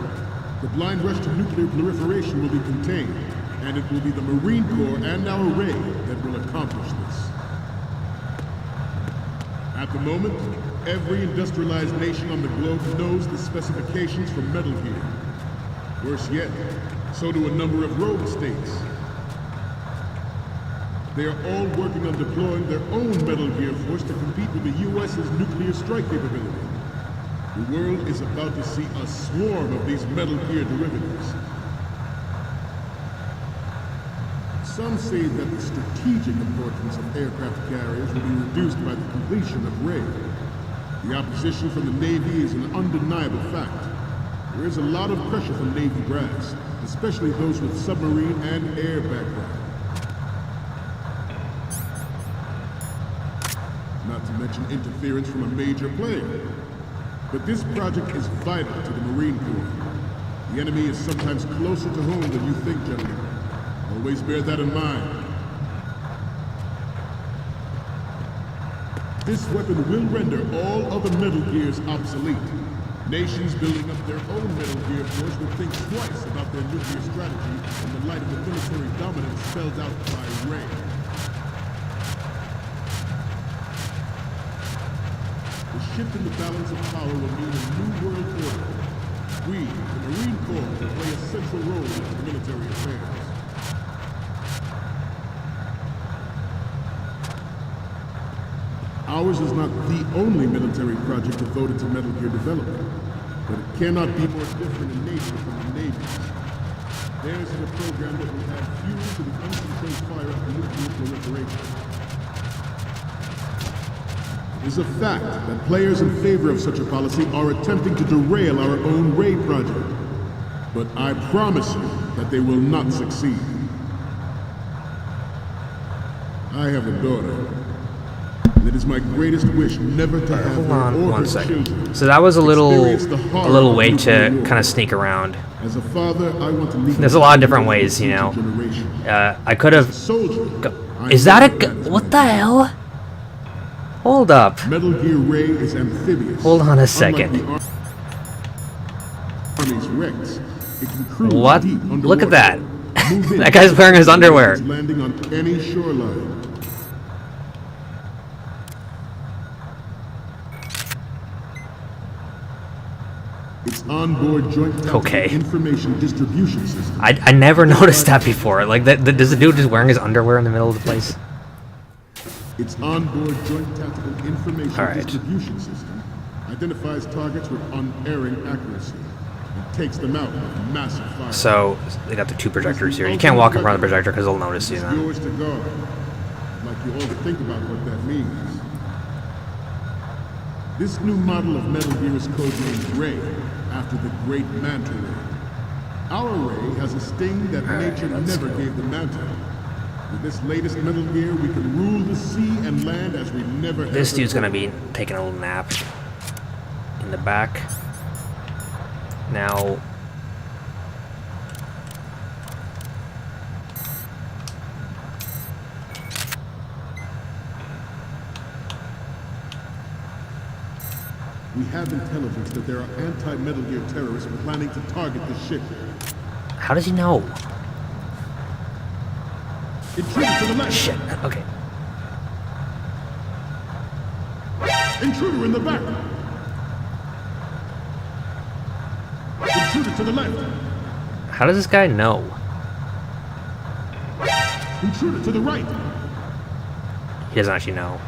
The blind rush to nuclear proliferation will be contained, and it will be the Marine Corps and our Ray that will accomplish this. At the moment, every industrialized nation on the globe knows the specifications for Metal Gear. Worse yet, so do a number of rogue states. They are all working on deploying their own Metal Gear force to compete with the U.S.'s nuclear strike capability. The world is about to see a swarm of these Metal Gear derivatives. Some say that the strategic importance of aircraft carriers will be reduced by the completion of Ray. The opposition from the Navy is an undeniable fact. There is a lot of pressure from Navy brass, especially those with submarine and air background. Not to mention interference from a major player. But this project is vital to the Marine Corps. The enemy is sometimes closer to home than you think, gentlemen. Always bear that in mind. This weapon will render all other Metal Gears obsolete. Nations building up their own Metal Gear force will think twice about their nuclear strategy in the light of the military dominance spelled out by Ray. The shift in the balance of power will mean a new world order. We, the Marine Corps, will play a central role in military affairs. Ours is not the only military project devoted to Metal Gear development, but it cannot be more different in nature from the Navy's. Theirs is a program that will add fuel to the uncontrolled fire of nuclear proliferation. It is a fact that players in favor of such a policy are attempting to derail our own Ray project. But I promise you that they will not succeed. I have a daughter. And it is my greatest wish never to have Hold her on or one her second. children So that was a experience the horror little of way nuclear to war. kind of sneak around. As a father, I want to leave There's a lot of different ways, you know. I could have. Is that a? What the hell? Hold up. Metal Gear Ray is amphibious. Hold on a second. Army's Rex. It can cruise What? deep underwater. Look at that. Move in That guy's wearing his underwear. landing on any shoreline. Its onboard joint Okay. information distribution system. I never noticed that before. Like, does the dude just wearing his underwear in the middle of the place? Its onboard joint tactical information All right. distribution system identifies targets with unerring accuracy and takes them out with massive fire. So they got the two projectors here. You can't walk in front of the projector because they'll notice you. It's Then. yours to guard. I'd like you all to think about what that means. This new model of Metal Gear is codenamed Ray, after the great Manta Ray. Our ray has a sting that nature never gave the Manta. With this latest Metal Gear, we can rule the sea and land as we never This ever dude's gonna before. be taking a little nap in the back. Now, We have intelligence that there are anti-Metal Gear terrorists planning to target the ship. how does he know? Intruder to the left! Shit. Okay. Intruder in the back! Intruder to the left! How does this guy know? Intruder to the right! He doesn't actually know.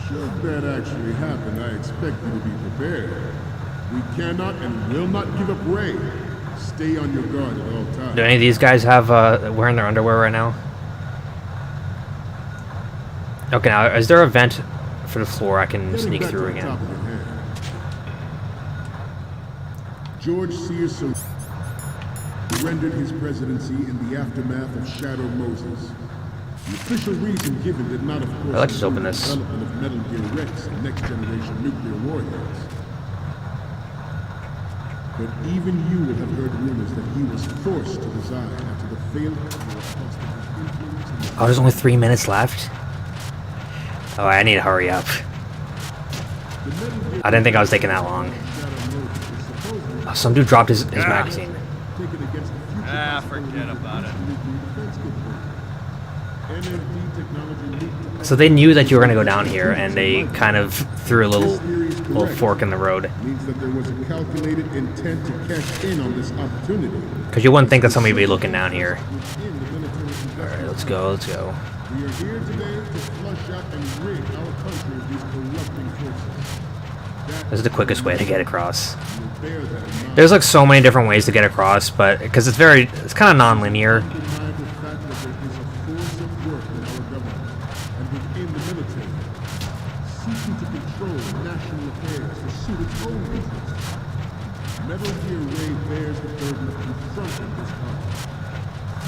Should that actually happen, I expect you to be prepared. We cannot and will not give up Ray. Stay on your guard at all times. Do any of these guys have wearing their underwear right now? Okay, now is there a vent for the floor I can Getting sneak back to through the again? topic at hand. George Searson surrendered his presidency in the aftermath of Shadow Moses. The official reason given did not, of course, Let's just open include this. the development of Metal Gear Rex and next-generation nuclear warheads. But even you will have heard rumors that he was forced to resign after the failure of the cost of his influence in the Oh, there's only 3 minutes left? Oh, I need to hurry up. I didn't think I was taking that long. Oh, some dude dropped his magazine. taken against the future forget about it. NMD technology leaked to So they knew that you were going to go down here, and they kind of threw a little fork in the road. means that there was a calculated intent to cash in on this opportunity. Because you wouldn't think that somebody would be looking down here. Within the military Alright, let's go, let's go. We are here today to flush out and rid our country of these corrupting forces. This is the quickest way to get across. We'll bear that in mind. There's like so many different ways to get across, but because it's kind of non-linear. Undeniable fact that there is a force at work in our government and within the military, seeking to control national affairs to suit its own interests. Metal Gear Ray bears the burden of confronting this power,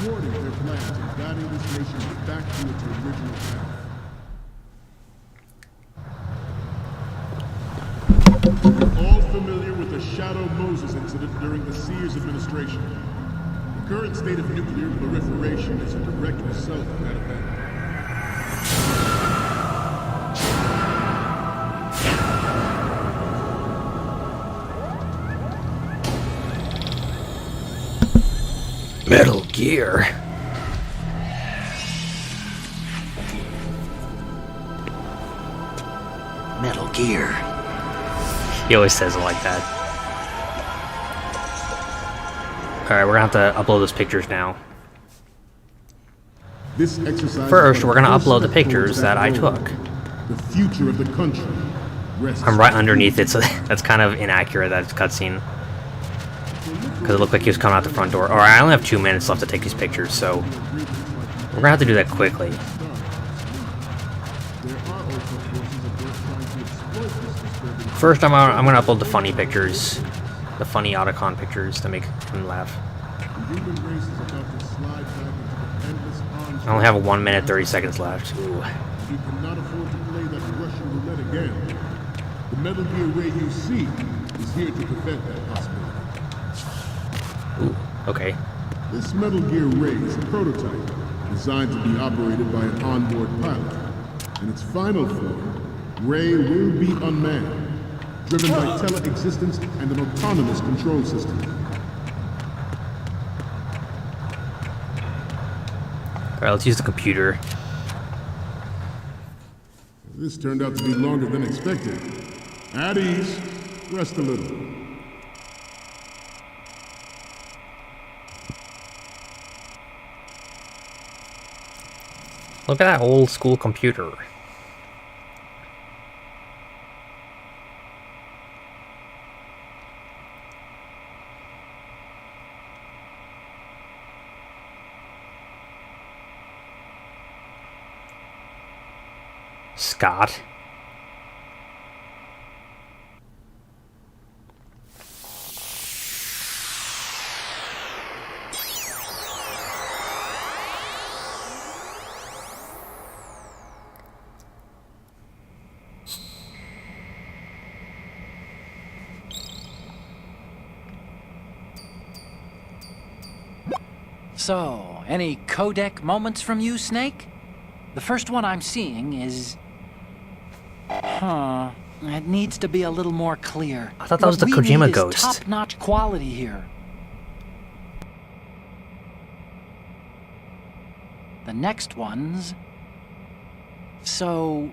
thwarting their plans and guiding this nation back to its original path. You're all familiar with the Shadow Moses incident during the Sears administration. The current state of nuclear proliferation is a direct result of that event. Metal Gear. Metal Gear. He always says it like that. Alright, we're gonna have to upload those pictures now. This exercise First, is we're gonna first upload the step pictures towards that I goal. took. The future of the country rests I'm right with underneath you. it, so that's kind of inaccurate, that cutscene. Because it looked like he was coming out the front door. Alright, I only have 2 minutes left to take these pictures, so we're gonna have to do that quickly. There are also forces at work trying to exploit this disturbing. First, I'm gonna upload the funny pictures. The funny Otacon pictures to make him laugh. The human race is about to slide back into the endless arms. I only have 1 minute 30 seconds left. Ooh. We cannot afford to play that Russian roulette again. The Metal Gear Ray you see is here to prevent that possibility. Ooh. Okay. This Metal Gear Ray is a prototype designed to be operated by an onboard pilot. In its final form, Ray will be unmanned, driven by tele-existence and an autonomous control system. Alright, let's use the computer. This turned out to be longer than expected. At ease, rest a little. Look at that old school computer. Scott. So, any codec moments from you, Snake? The first one I'm seeing is... It needs to be a little more clear. I thought that was the What we Kojima need is ghost. top-notch quality here. The next one's... So,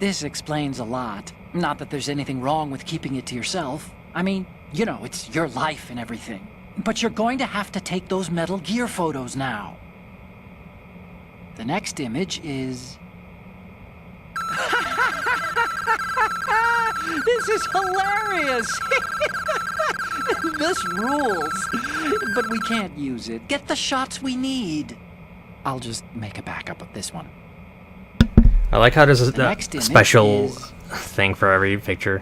this explains a lot. Not that there's anything wrong with keeping it to yourself. I mean, you know, it's your life and everything. But you're going to have to take those Metal Gear photos now. The next image is... This is hilarious! This rules. But we can't use it. Get the shots we need. I'll just make a backup of this one. I like how there's a next image special is- thing for every picture.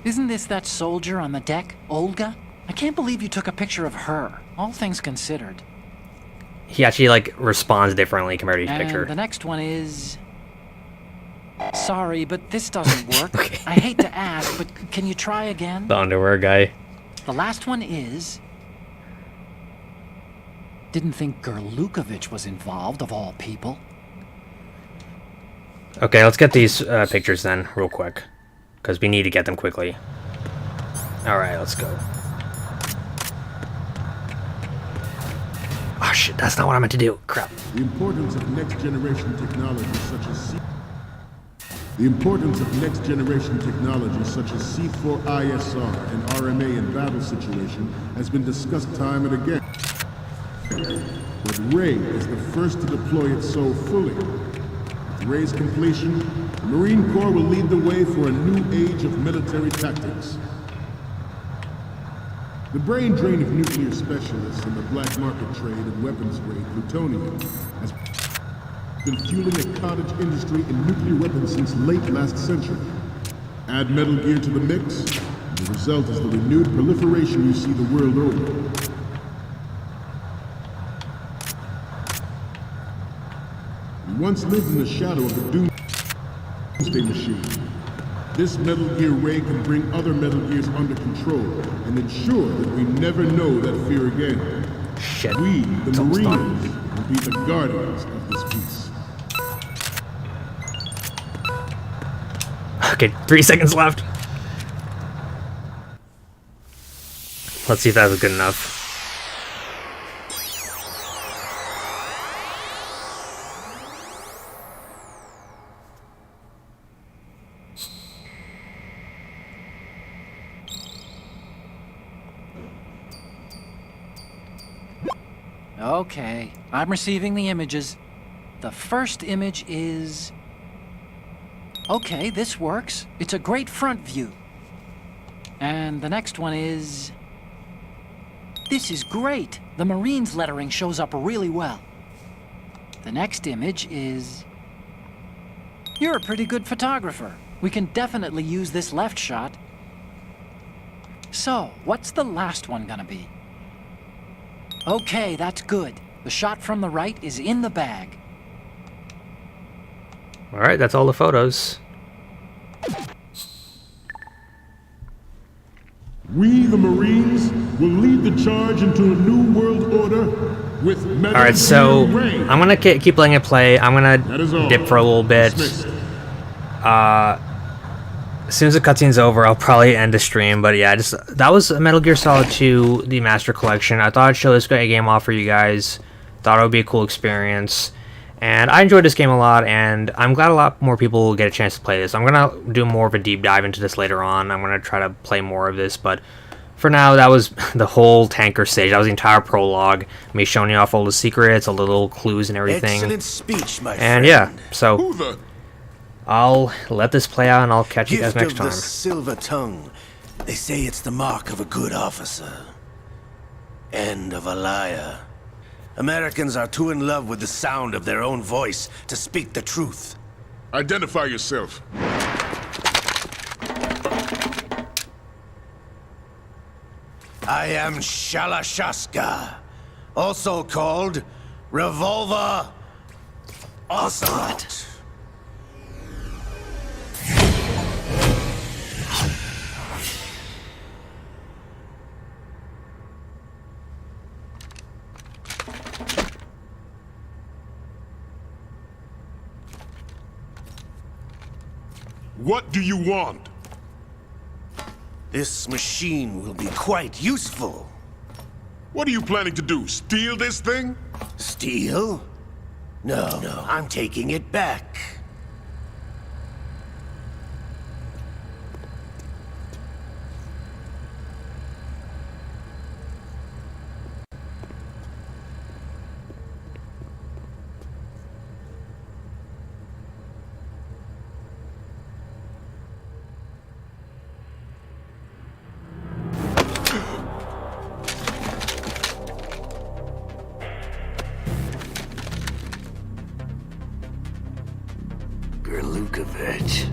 Isn't this that soldier on the deck, Olga? I can't believe you took a picture of her, all things considered. He actually, like, responds differently compared to each And picture. the next one is... Sorry, but this doesn't work. Okay. I hate to ask, but can you try again? The underwear guy. The last one is... Didn't think Gerlukovich was involved, of all people. Okay, let's get these pictures then, real quick. Because we need to get them quickly. Alright, let's go. Oh shit, that's not what I meant to do. Crap. The importance of next-generation technology such as C4ISR and RMA in battle situation has been discussed time and again. But Ray is the first to deploy it so fully. With Ray's completion, the Marine Corps will lead the way for a new age of military tactics. The brain drain of nuclear specialists and the black market trade in weapons-grade plutonium has been fueling a cottage industry in nuclear weapons since late last century. Add Metal Gear to the mix, and the result is the renewed proliferation you see the world over. We once lived in the shadow of the doomsday machine. This Metal Gear Ray can bring other Metal Gears under control and ensure that we never know that fear again. Shit. We, the It's almost Marines, done. will be the guardians of this peace. Okay, 3 seconds left. Let's see if that was good enough. Okay, I'm receiving the images. The first image is... Okay, this works. It's a great front view. And the next one is... This is great. The Marines lettering shows up really well. The next image is... You're a pretty good photographer. We can definitely use this left shot. So, what's the last one gonna be? Okay, that's good. The shot from the right is in the bag. Alright, that's all the photos. We, the Marines, will lead the charge into a new world order with Metal Alright, so Gear Ray. I'm gonna keep letting it play. I'm That is gonna all. dip for a little bit. Dismissed. As soon as the cutscene's over, I'll probably end the stream. But yeah, that was Metal Gear Solid 2, the Master Collection. I thought I'd show this great game off for you guys. Thought it would be a cool experience. And I enjoyed this game a lot, and I'm glad a lot more people will get a chance to play this. I'm going to do more of a deep dive into this later on. I'm going to try to play more of this, but for now, that was the whole tanker stage. That was the entire prologue. Me showing you off all the secrets, all the little clues and everything. Excellent speech, my And friend. yeah, so Who the I'll let this play out, and I'll catch you guys gift next of time. the silver tongue? They say it's the mark of a good officer. And of a liar. Americans are too in love with the sound of their own voice to speak the truth. Identify yourself. I am Shalashaska, also called Revolver Ocelot. What do you want? This machine will be quite useful. What are you planning to do? Steal this thing? Steal? No, I'm taking it back. Lukovich.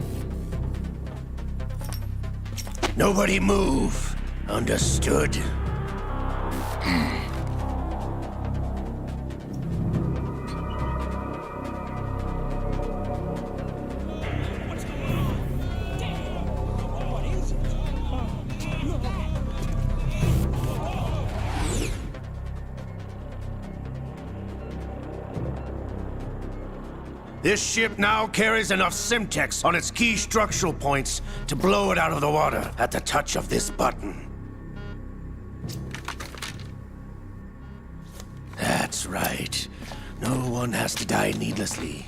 Nobody move. Understood? This ship now carries enough Simtex on its key structural points to blow it out of the water at the touch of this button. That's right. No one has to die needlessly.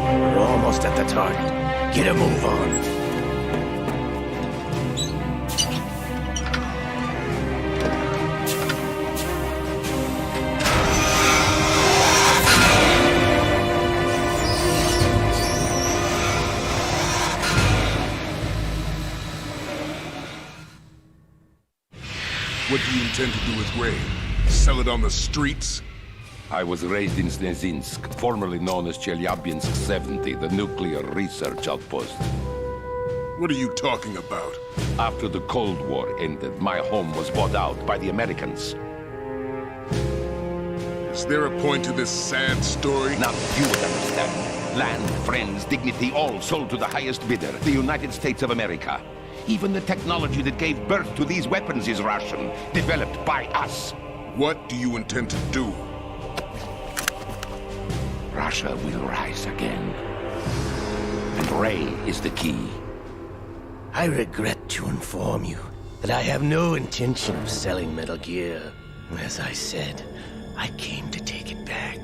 We're almost at the target. Get a move on. What do you intend to do with Ray? Sell it on the streets? I was raised in Snezinsk, formerly known as Chelyabinsk 70, the nuclear research outpost. What are you talking about? After the Cold War ended, my home was bought out by the Americans. Is there a point to this sad story? Now you would understand. Land, friends, dignity, all sold to the highest bidder, the United States of America. Even the technology that gave birth to these weapons is Russian, developed by us. What do you intend to do? Russia will rise again. And Ray is the key. I regret to inform you that I have no intention of selling Metal Gear. As I said, I came to take it back.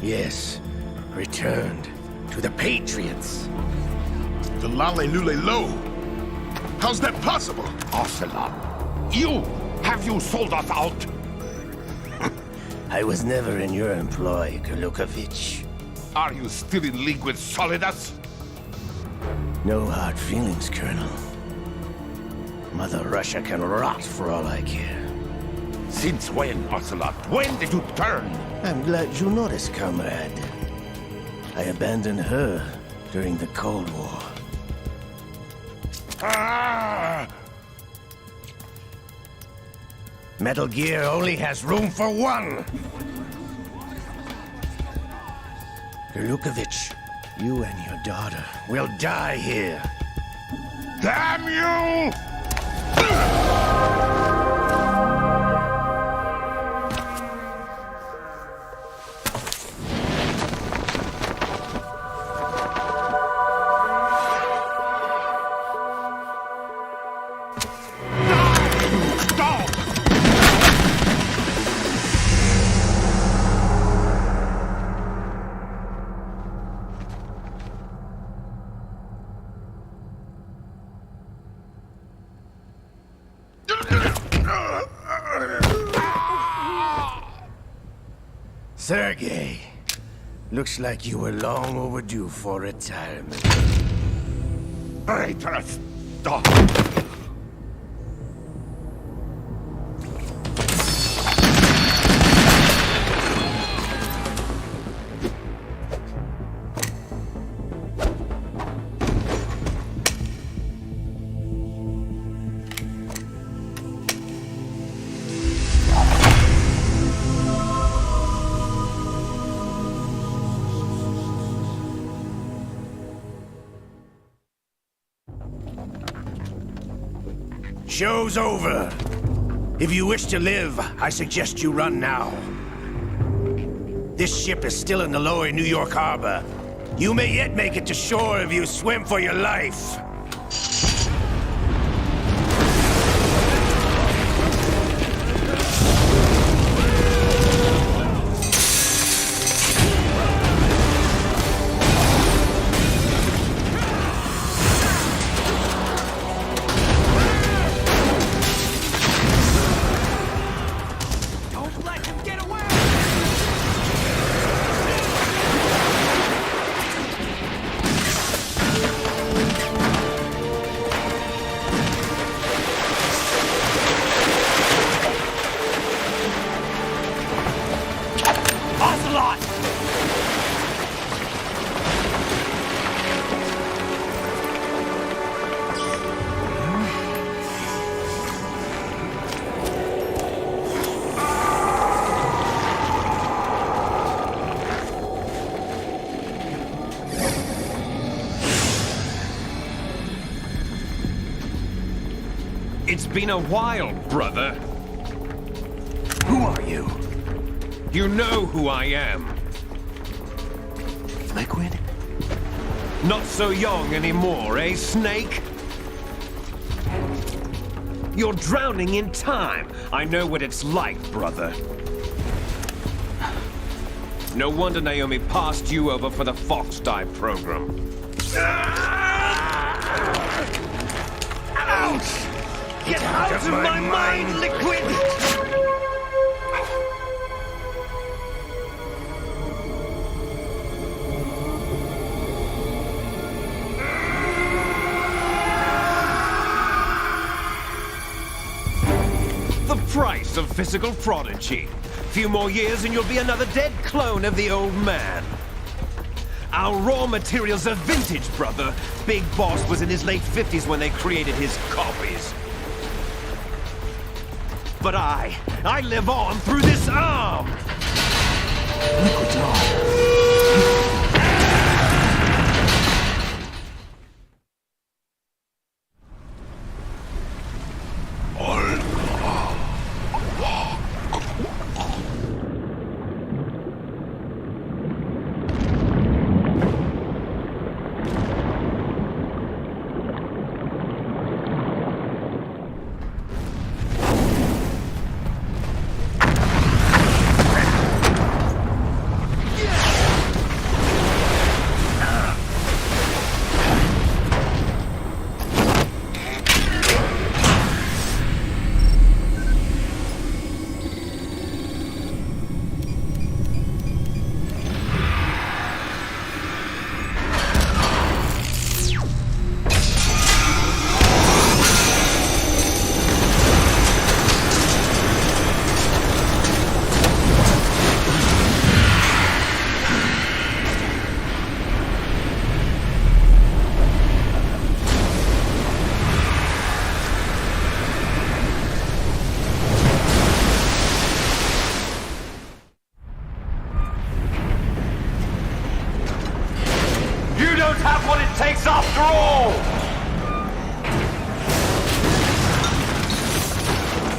Yes, returned to the Patriots. The Lale Lule Lo? How's that possible? Ocelot, have you sold us out? I was never in your employ, Lukovich. Are you still in league with Solidus? No hard feelings, Colonel. Mother Russia can rot for all I care. Since when, Ocelot? When did you turn? I'm glad you noticed, comrade. I abandoned her during the Cold War. Ah! Metal Gear only has room for one! Lukovich, you and your daughter will die here. Damn you! Sergei, looks like you were long overdue for retirement. Traitorous dog! Show's over. If you wish to live, I suggest you run now. This ship is still in the lower New York harbor. You may yet make it to shore if you swim for your life. It's been a while, brother. Who are you? You know who I am. Liquid? Not so young anymore, eh, Snake? You're drowning in time. I know what it's like, brother. No wonder Naomi passed you over for the Fox Dive program. Ouch! Get out of my mind, Liquid! The price of physical prodigy. Few more years and you'll be another dead clone of the old man. Our raw materials are vintage, brother. Big Boss was in his late 50s when they created his copies. But I live on through this arm! Liquid's on. Have what it takes after all!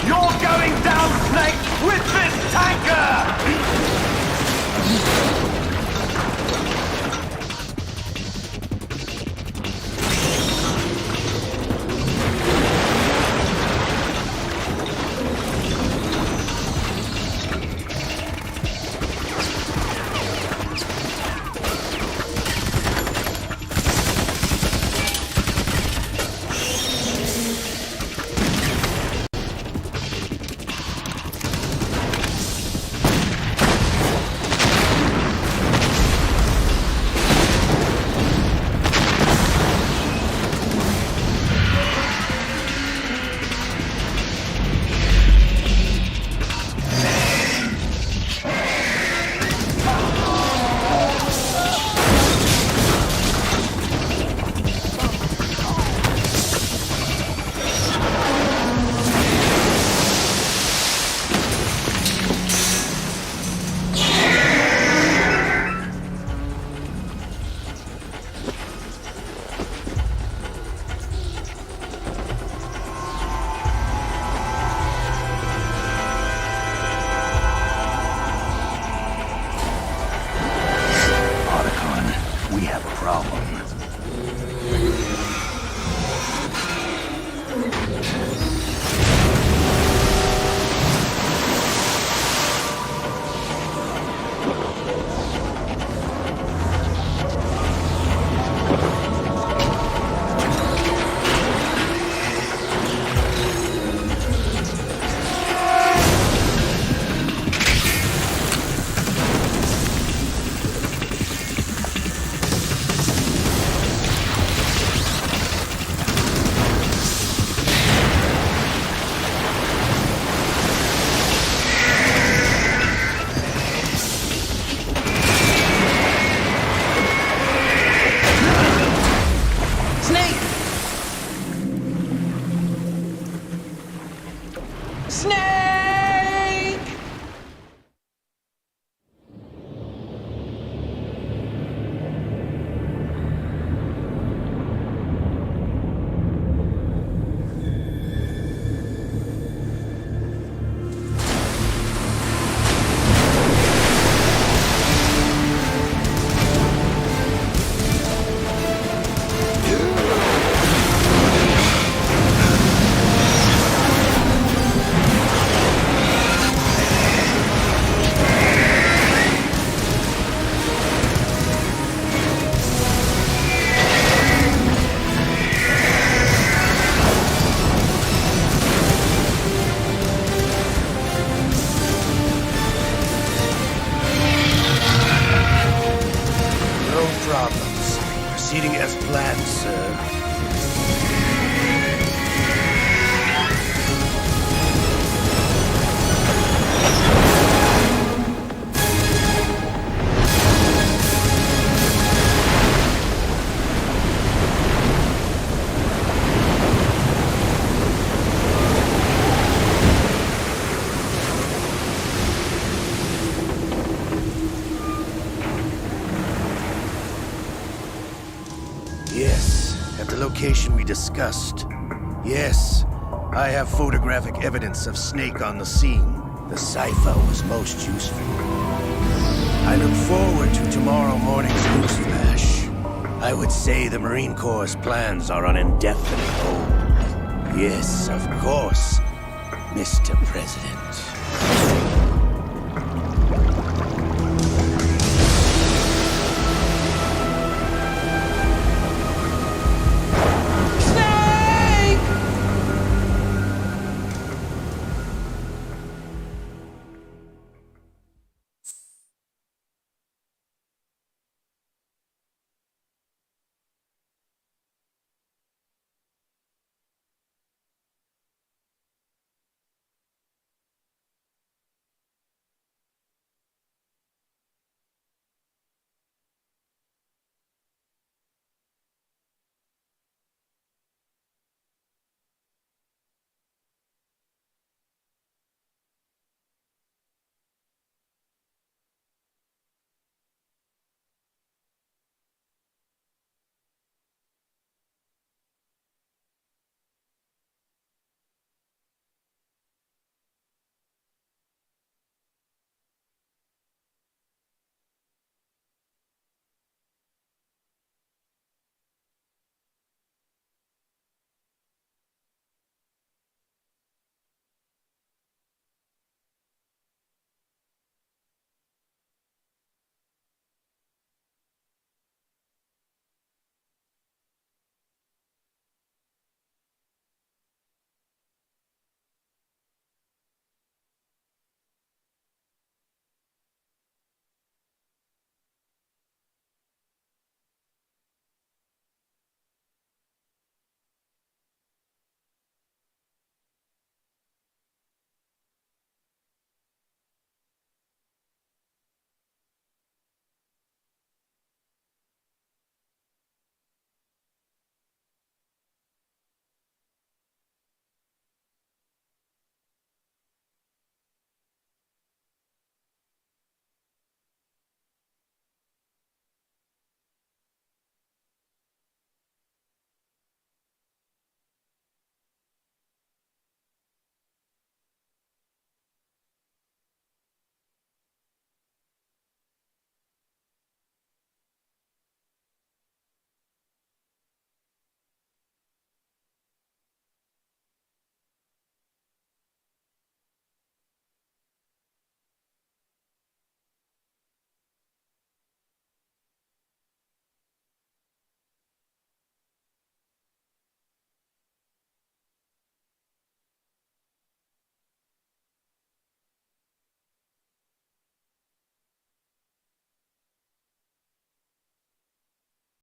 You're going down, Snake, with this tanker! proceeding as planned, sir. Yes, at the location we discussed. Yes, I have photographic evidence of Snake on the scene. The cipher was most useful. I look forward to tomorrow morning's news flash. I would say the Marine Corps' plans are on indefinite hold. Yes, of course, Mr. President.